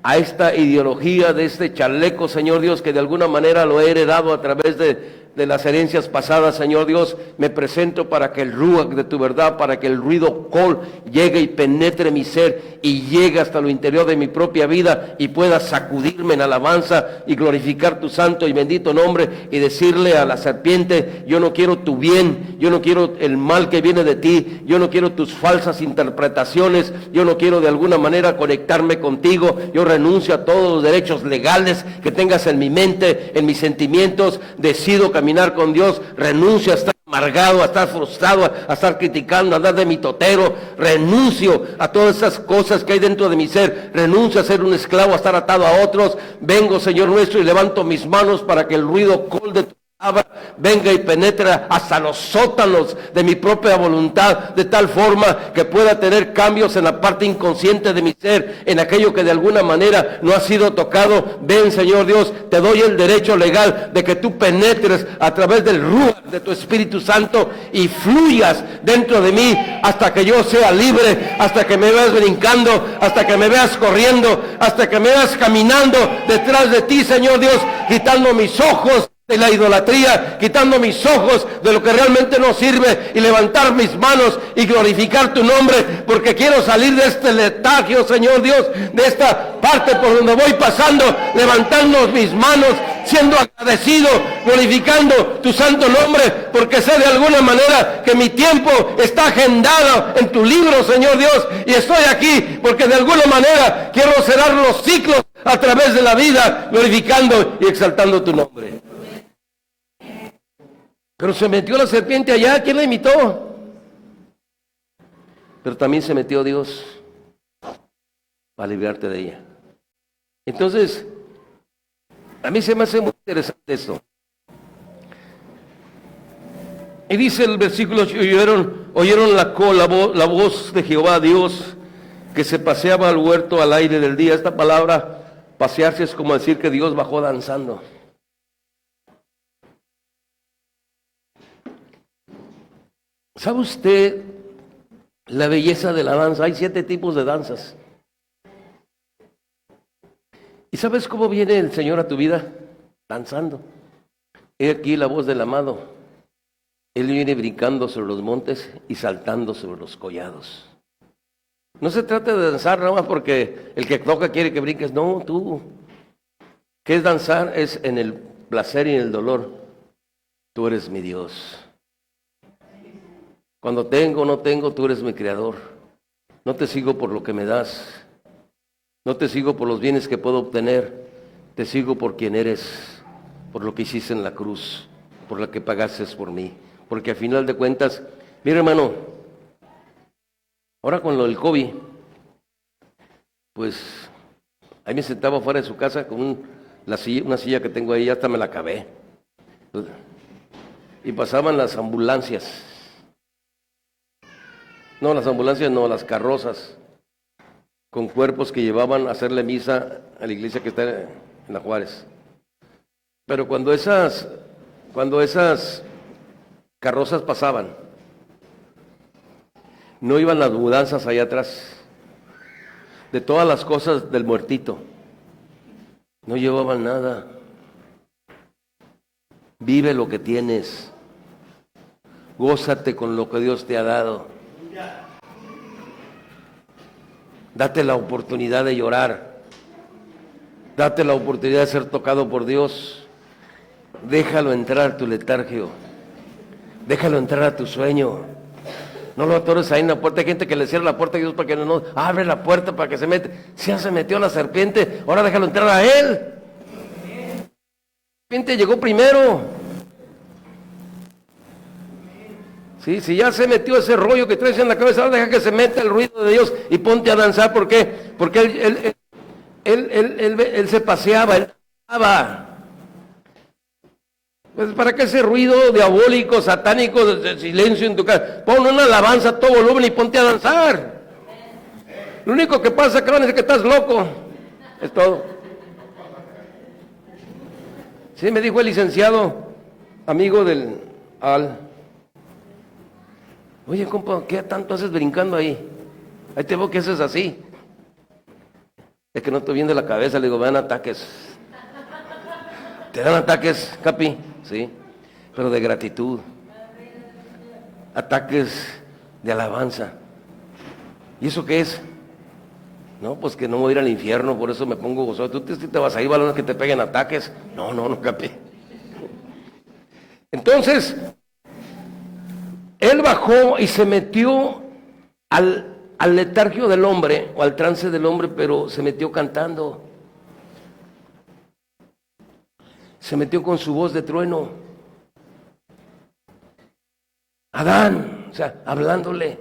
[SPEAKER 1] a esta ideología de este chaleco, Señor Dios, que de alguna manera lo he heredado a través de las herencias pasadas, Señor Dios. Me presento para que el ruach de tu verdad, para que el ruido kol llegue y penetre mi ser y llegue hasta lo interior de mi propia vida y pueda sacudirme en alabanza y glorificar tu santo y bendito nombre y decirle a la serpiente: yo no quiero tu bien, yo no quiero el mal que viene de ti, yo no quiero tus falsas interpretaciones, yo no quiero de alguna manera conectarme contigo, yo renuncio a todos los derechos legales que tengas en mi mente, en mis sentimientos, decido caminar con Dios, renuncio a estar amargado, a estar frustrado, a estar criticando, a andar de mitotero, renuncio a todas esas cosas que hay dentro de mi ser, renuncio a ser un esclavo, a estar atado a otros. Vengo, Señor nuestro, y levanto mis manos para que el ruido col de tu venga y penetra hasta los sótanos de mi propia voluntad, de tal forma que pueda tener cambios en la parte inconsciente de mi ser, en aquello que de alguna manera no ha sido tocado. Ven, Señor Dios, te doy el derecho legal de que tú penetres a través del ruach de tu Espíritu Santo y fluyas dentro de mí hasta que yo sea libre, hasta que me veas brincando, hasta que me veas corriendo, hasta que me veas caminando detrás de ti, Señor Dios, quitando mis ojos de la idolatría, quitando mis ojos de lo que realmente no sirve y levantar mis manos y glorificar tu nombre, porque quiero salir de este letargio, Señor Dios, de esta parte por donde voy pasando, levantando mis manos, siendo agradecido, glorificando tu santo nombre, porque sé de alguna manera que mi tiempo está agendado en tu libro, Señor Dios, y estoy aquí porque de alguna manera quiero cerrar los ciclos a través de la vida, glorificando y exaltando tu nombre. Pero se metió la serpiente allá, ¿quién la imitó? Pero también se metió Dios para librarte de ella. Entonces, a mí se me hace muy interesante esto. Y dice el versículo, oyeron la voz de Jehová Dios, que se paseaba al huerto al aire del día. Esta palabra, pasearse, es como decir que Dios bajó danzando. ¿Sabe usted la belleza de la danza? Hay 7 tipos de danzas. ¿Y sabes cómo viene el Señor a tu vida? Danzando. He aquí la voz del amado. Él viene brincando sobre los montes y saltando sobre los collados. No se trata de danzar nada más porque el que toca quiere que brinques. No, tú. ¿Qué es danzar? Es en el placer y en el dolor. Tú eres mi Dios. Cuando tengo o no tengo, tú eres mi creador. No te sigo por lo que me das. No te sigo por los bienes que puedo obtener. Te sigo por quien eres, por lo que hiciste en la cruz, por lo que pagaste por mí. Porque al final de cuentas, mira hermano, ahora con lo del COVID, pues ahí me sentaba fuera de su casa con una silla que tengo ahí, hasta me la acabé. Y pasaban las ambulancias. No, las ambulancias no, las carrozas, con cuerpos que llevaban a hacerle misa a la iglesia que está en la Juárez. Pero cuando esas carrozas pasaban, no iban las mudanzas allá atrás, de todas las cosas del muertito, no llevaban nada. Vive lo que tienes, gózate con lo que Dios te ha dado. Date la oportunidad de llorar. Date la oportunidad de ser tocado por Dios. Déjalo entrar a tu letargio. Déjalo entrar a tu sueño. No lo atores ahí en la puerta. Hay gente que le cierra la puerta a Dios para que no abre la puerta para que se mete. Si ya se metió la serpiente, ahora déjalo entrar a él. La serpiente llegó primero. Sí, si ya se metió ese rollo que traes en la cabeza, ahora deja que se meta el ruido de Dios y ponte a danzar. ¿Por qué? Porque él se paseaba, él danzaba. Pues para que ese ruido diabólico, satánico, de silencio en tu casa, pon una alabanza a todo volumen y ponte a danzar. Lo único que pasa, cabrón, es que estás loco. Es todo. Sí, me dijo el licenciado, amigo del Al. Oye, compa, ¿qué tanto haces brincando ahí? Ahí te veo que haces así. Es que no estoy viendo la cabeza, le digo, me dan ataques. ¿Te dan ataques, Capi? Sí, pero de gratitud. Ataques de alabanza. ¿Y eso qué es? No, pues que no voy a ir al infierno, por eso me pongo gozoso. ¿Tú te vas a ir, balones que te peguen ataques? No, Capi. Entonces, él bajó y se metió al letargio del hombre, o al trance del hombre, pero se metió cantando. Se metió con su voz de trueno. Adán, o sea, hablándole.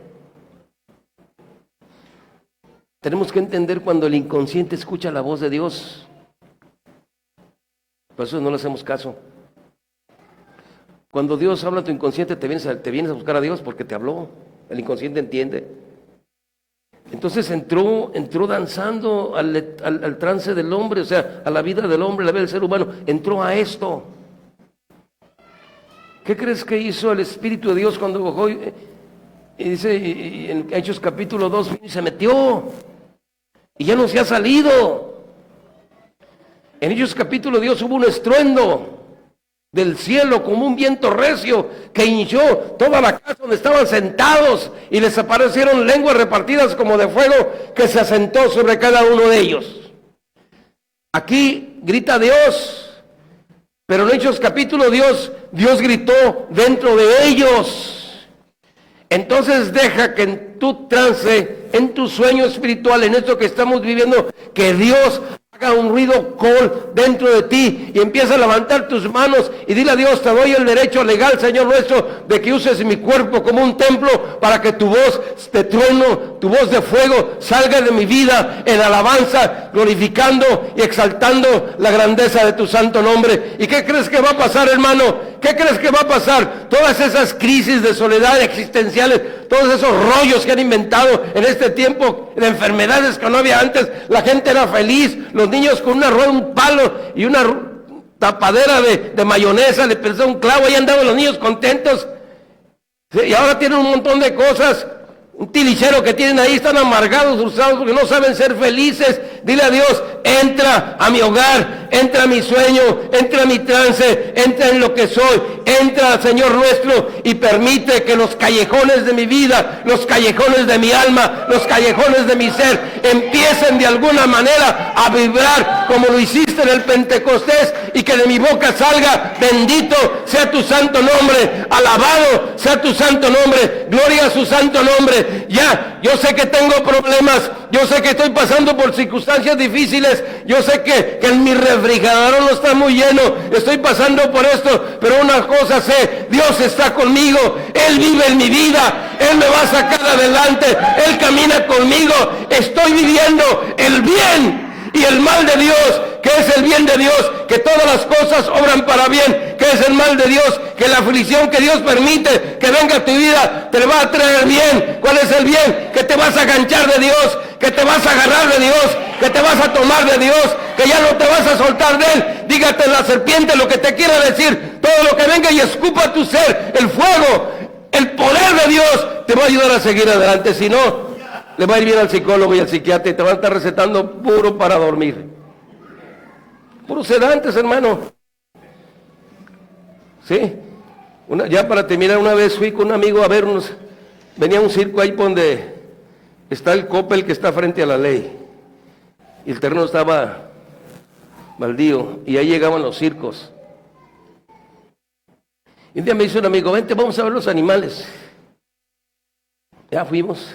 [SPEAKER 1] Tenemos que entender cuando el inconsciente escucha la voz de Dios. Por eso no le hacemos caso. Cuando Dios habla a tu inconsciente, te vienes a buscar a Dios porque te habló. El inconsciente entiende. Entonces entró danzando al trance del hombre, o sea, a la vida del hombre, a la vida del ser humano. Entró a esto. ¿Qué crees que hizo el Espíritu de Dios cuando bajó? Y dice, y en Hechos capítulo 2, y se metió. Y ya no se ha salido. En Hechos capítulo 2 hubo un estruendo del cielo como un viento recio que hinchó toda la casa donde estaban sentados y les aparecieron lenguas repartidas como de fuego que se asentó sobre cada uno de ellos. Aquí grita Dios, pero en Hechos capítulo Dios gritó dentro de ellos. Entonces deja que en tu trance, en tu sueño espiritual, en esto que estamos viviendo, que Dios haga un ruido dentro de ti y empieza a levantar tus manos y dile a Dios, te doy el derecho legal, Señor nuestro, de que uses mi cuerpo como un templo para que tu voz de trueno, tu voz de fuego salga de mi vida en alabanza, glorificando y exaltando la grandeza de tu santo nombre. ¿Y qué crees que va a pasar, hermano? ¿Qué crees que va a pasar? Todas esas crisis de soledad existenciales, todos esos rollos que han inventado en este tiempo, de enfermedades que no había antes, la gente era feliz, los niños con un palo y una tapadera de mayonesa, le pensó un clavo, ahí andaban los niños contentos. Sí, y ahora tienen un montón de cosas, un tilichero que tienen ahí, están amargados, frustrados porque no saben ser felices. Dile a Dios, entra a mi hogar, entra a mi sueño, entra a mi trance, entra en lo que soy, entra, Señor nuestro, y permite que los callejones de mi vida, los callejones de mi alma, los callejones de mi ser, empiecen de alguna manera a vibrar como lo hiciste en el Pentecostés, y que de mi boca salga, bendito sea tu santo nombre, alabado sea tu santo nombre, gloria a su santo nombre. Ya, yo sé que tengo problemas, yo sé que estoy pasando por circunstancias difíciles, yo sé que en mi refrigerador no está muy lleno, estoy pasando por esto, pero una cosa sé, Dios está conmigo, Él vive en mi vida, Él me va a sacar adelante, Él camina conmigo, estoy viviendo el bien y el mal de Dios, que es el bien de Dios, que todas las cosas obran para bien, que es el mal de Dios, que la aflicción que Dios permite que venga a tu vida te va a traer bien. ¿Cuál es el bien? Que te vas a ganchar de Dios, que te vas a agarrar de Dios, que te vas a tomar de Dios, que ya no te vas a soltar de Él. Dígate la serpiente lo que te quiera decir, todo lo que venga y escupa tu ser, el fuego, el poder de Dios te va a ayudar a seguir adelante. Si no, le va a ir bien al psicólogo y al psiquiatra y te van a estar recetando puro para dormir. Puros sedantes, hermano. ¿Sí? Ya para terminar, una vez fui con un amigo a ver venía un circo ahí por donde está el Coppel, que está frente a la ley. Y el terreno estaba baldío y ahí llegaban los circos. Y un día me dice un amigo, vente, vamos a ver los animales. Ya fuimos.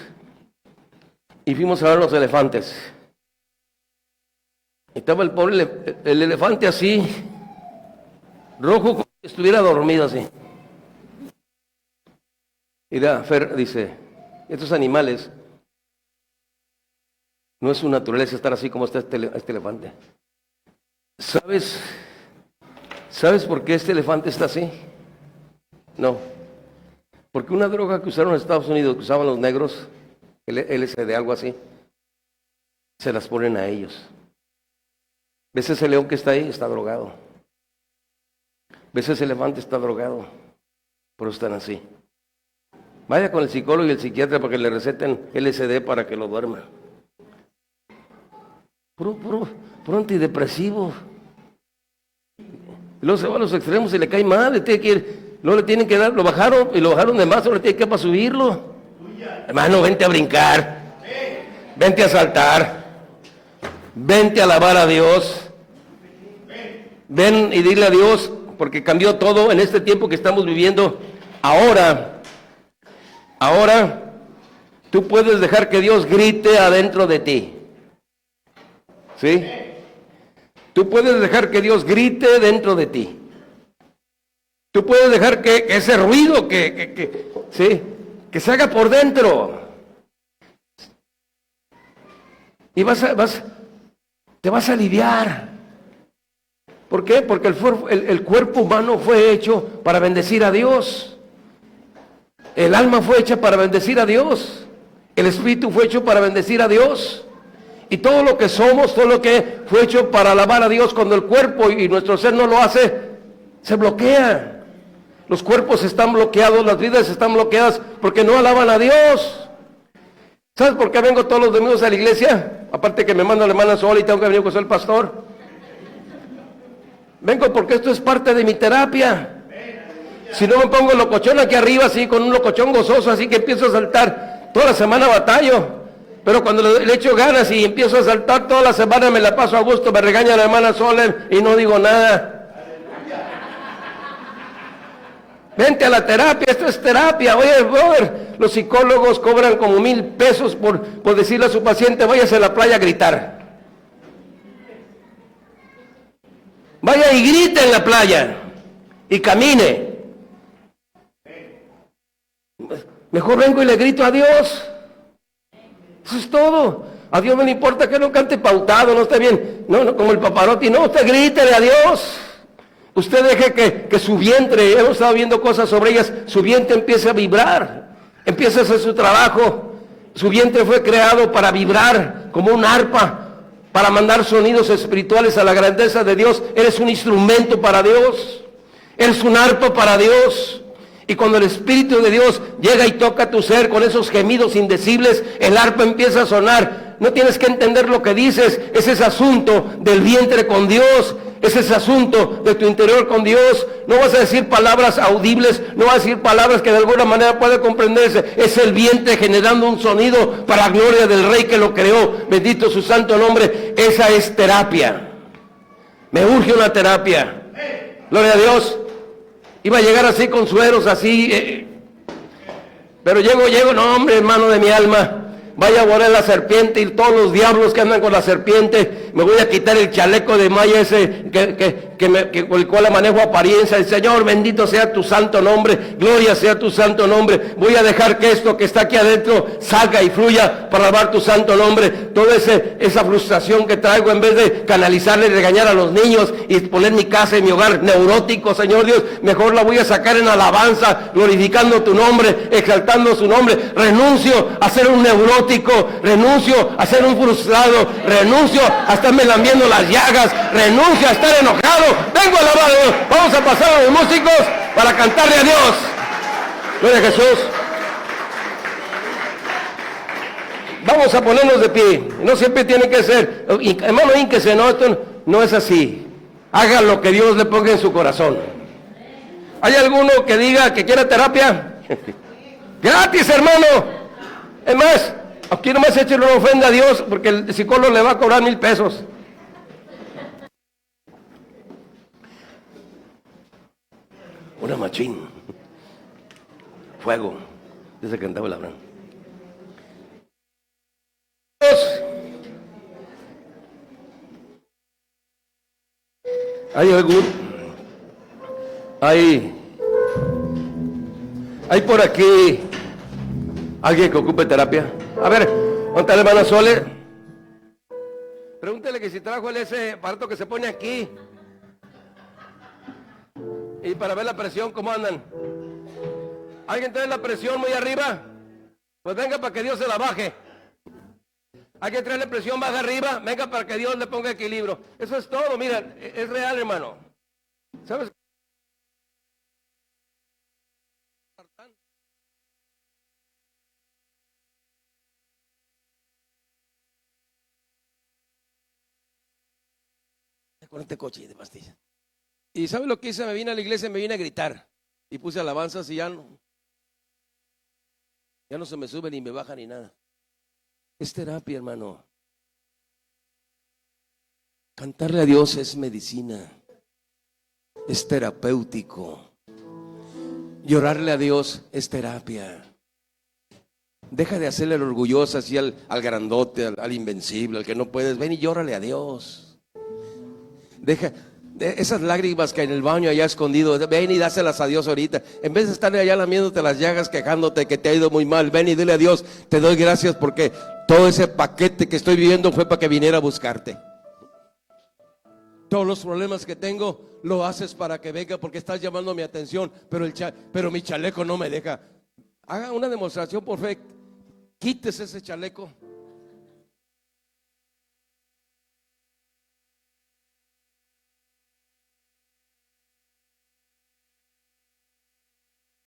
[SPEAKER 1] Y fuimos a ver los elefantes. Estaba el pobre el elefante así, rojo, como si estuviera dormido así. Y Fer dice, estos animales, no es su naturaleza estar así como está este elefante. ¿Sabes por qué este elefante está así? No. Porque una droga que usaron en Estados Unidos, que usaban los negros, el LSD, algo así, se las ponen a ellos. ¿Ves ese león que está ahí? Está drogado. ¿Ves ese elefante? Está drogado. Por eso están así. Vaya con el psicólogo y el psiquiatra para que le receten LSD para que lo duerma. Puro antidepresivo. Luego se va a los extremos y le cae mal, no le tienen que dar, lo bajaron de más, ahora le tienen que para subirlo. Hermano, vente a brincar, vente a saltar, vente a alabar a Dios. Ven y dile a Dios, porque cambió todo en este tiempo que estamos viviendo. Ahora, tú puedes dejar que Dios grite adentro de ti. ¿Sí? Tú puedes dejar que Dios grite dentro de ti. Tú puedes dejar que ese ruido ¿sí? Que se haga por dentro. Y te vas a aliviar. ¿Por qué? Porque el cuerpo humano fue hecho para bendecir a Dios. El alma fue hecha para bendecir a Dios. El espíritu fue hecho para bendecir a Dios. Y todo lo que somos, todo lo que fue hecho para alabar a Dios, cuando el cuerpo y nuestro ser no lo hace, se bloquea. Los cuerpos están bloqueados, las vidas están bloqueadas porque no alaban a Dios. ¿Sabes por qué vengo todos los domingos a la iglesia? Aparte que me manda la hermana Sol y tengo que venir con el pastor. Vengo porque esto es parte de mi terapia. Si no me pongo locochón aquí arriba, así con un locochón gozoso, así que empiezo a saltar, toda la semana batallo. Pero cuando le echo ganas y empiezo a saltar toda la semana, me la paso a gusto, me regaña la hermana Soler y no digo nada. Vente a la terapia, esto es terapia. Oye, brother, los psicólogos cobran como 1,000 pesos por decirle a su paciente, váyase a la playa a gritar. Vaya y grite en la playa y camine. Mejor vengo y le grito a Dios. Eso es todo. A Dios no le importa que no cante pautado, no esté bien. No, como el Pavarotti, no, usted grítele a Dios. Usted deje que su vientre, hemos estado viendo cosas sobre ellas, su vientre empiece a vibrar, empiece a hacer su trabajo. Su vientre fue creado para vibrar como un arpa, para mandar sonidos espirituales a la grandeza de Dios. Eres un instrumento para Dios, eres un arpa para Dios. Y cuando el Espíritu de Dios llega y toca tu ser con esos gemidos indecibles, el arpa empieza a sonar. No tienes que entender lo que dices, es ese asunto del vientre con Dios, es ese asunto de tu interior con Dios. No vas a decir palabras audibles, no vas a decir palabras que de alguna manera puede comprenderse. Es el vientre generando un sonido para la gloria del Rey que lo creó. Bendito su santo nombre. Esa es terapia. Me urge una terapia. Gloria a Dios. Iba a llegar así con sueros, así. Pero llego, no hombre, hermano de mi alma. Vaya a volar la serpiente y todos los diablos que andan con la serpiente. Me voy a quitar el chaleco de malla ese con el cual manejo apariencia. El Señor, bendito sea tu santo nombre. Gloria sea tu santo nombre. Voy a dejar que esto que está aquí adentro salga y fluya para alabar tu santo nombre. Toda esa frustración que traigo, en vez de canalizarle y regañar a los niños y poner mi casa y mi hogar neurótico, Señor Dios, mejor la voy a sacar en alabanza, glorificando tu nombre, exaltando su nombre. Renuncio a ser un neurótico. Renuncio a ser un frustrado, renuncio a estarme lambiendo las llagas, renuncio a estar enojado. Vengo a alabar a Dios. Vamos a pasar a los músicos para cantarle a Dios. Gloria a Jesús. Vamos a ponernos de pie. No siempre tiene que ser, hermano, ínquese, no, esto no es así. Haga lo que Dios le ponga en su corazón. ¿Hay alguno que diga que quiera terapia? Gratis, hermano. Es más, aquí nomás échale una ofrenda a Dios, porque el psicólogo le va a cobrar 1,000 pesos. Una machín. Fuego. Ese cantaba el Abraham. ¿Hay algún? Hay por aquí alguien que ocupe terapia. A ver, ¿dónde está la hermana Sole? Pregúntele que si trajo ese aparato que se pone aquí. Y para ver la presión, ¿cómo andan? ¿Alguien trae la presión muy arriba? Pues venga para que Dios se la baje. ¿Alguien trae la presión baja arriba? Venga para que Dios le ponga equilibrio. Eso es todo, mira, es real, hermano. ¿Sabes? Con este coche de pastillas. ¿Y sabe lo que hice? Me vine a la iglesia y me vine a gritar. Y puse alabanzas y ya no se me sube ni me baja ni nada. Es terapia, hermano. Cantarle a Dios es medicina. Es terapéutico. Llorarle a Dios es terapia. Deja de hacerle el orgulloso así al grandote, al invencible, al que no puedes. Ven y llórale a Dios. Deja esas lágrimas que hay en el baño allá escondido, ven y dáselas a Dios ahorita. En vez de estar allá lamiéndote las llagas, quejándote que te ha ido muy mal, ven y dile a Dios, te doy gracias porque todo ese paquete que estoy viviendo fue para que viniera a buscarte.
[SPEAKER 2] Todos los problemas que tengo lo haces para que venga porque estás llamando mi atención, pero mi chaleco no me deja. Haga una demostración por fe. Quítese ese chaleco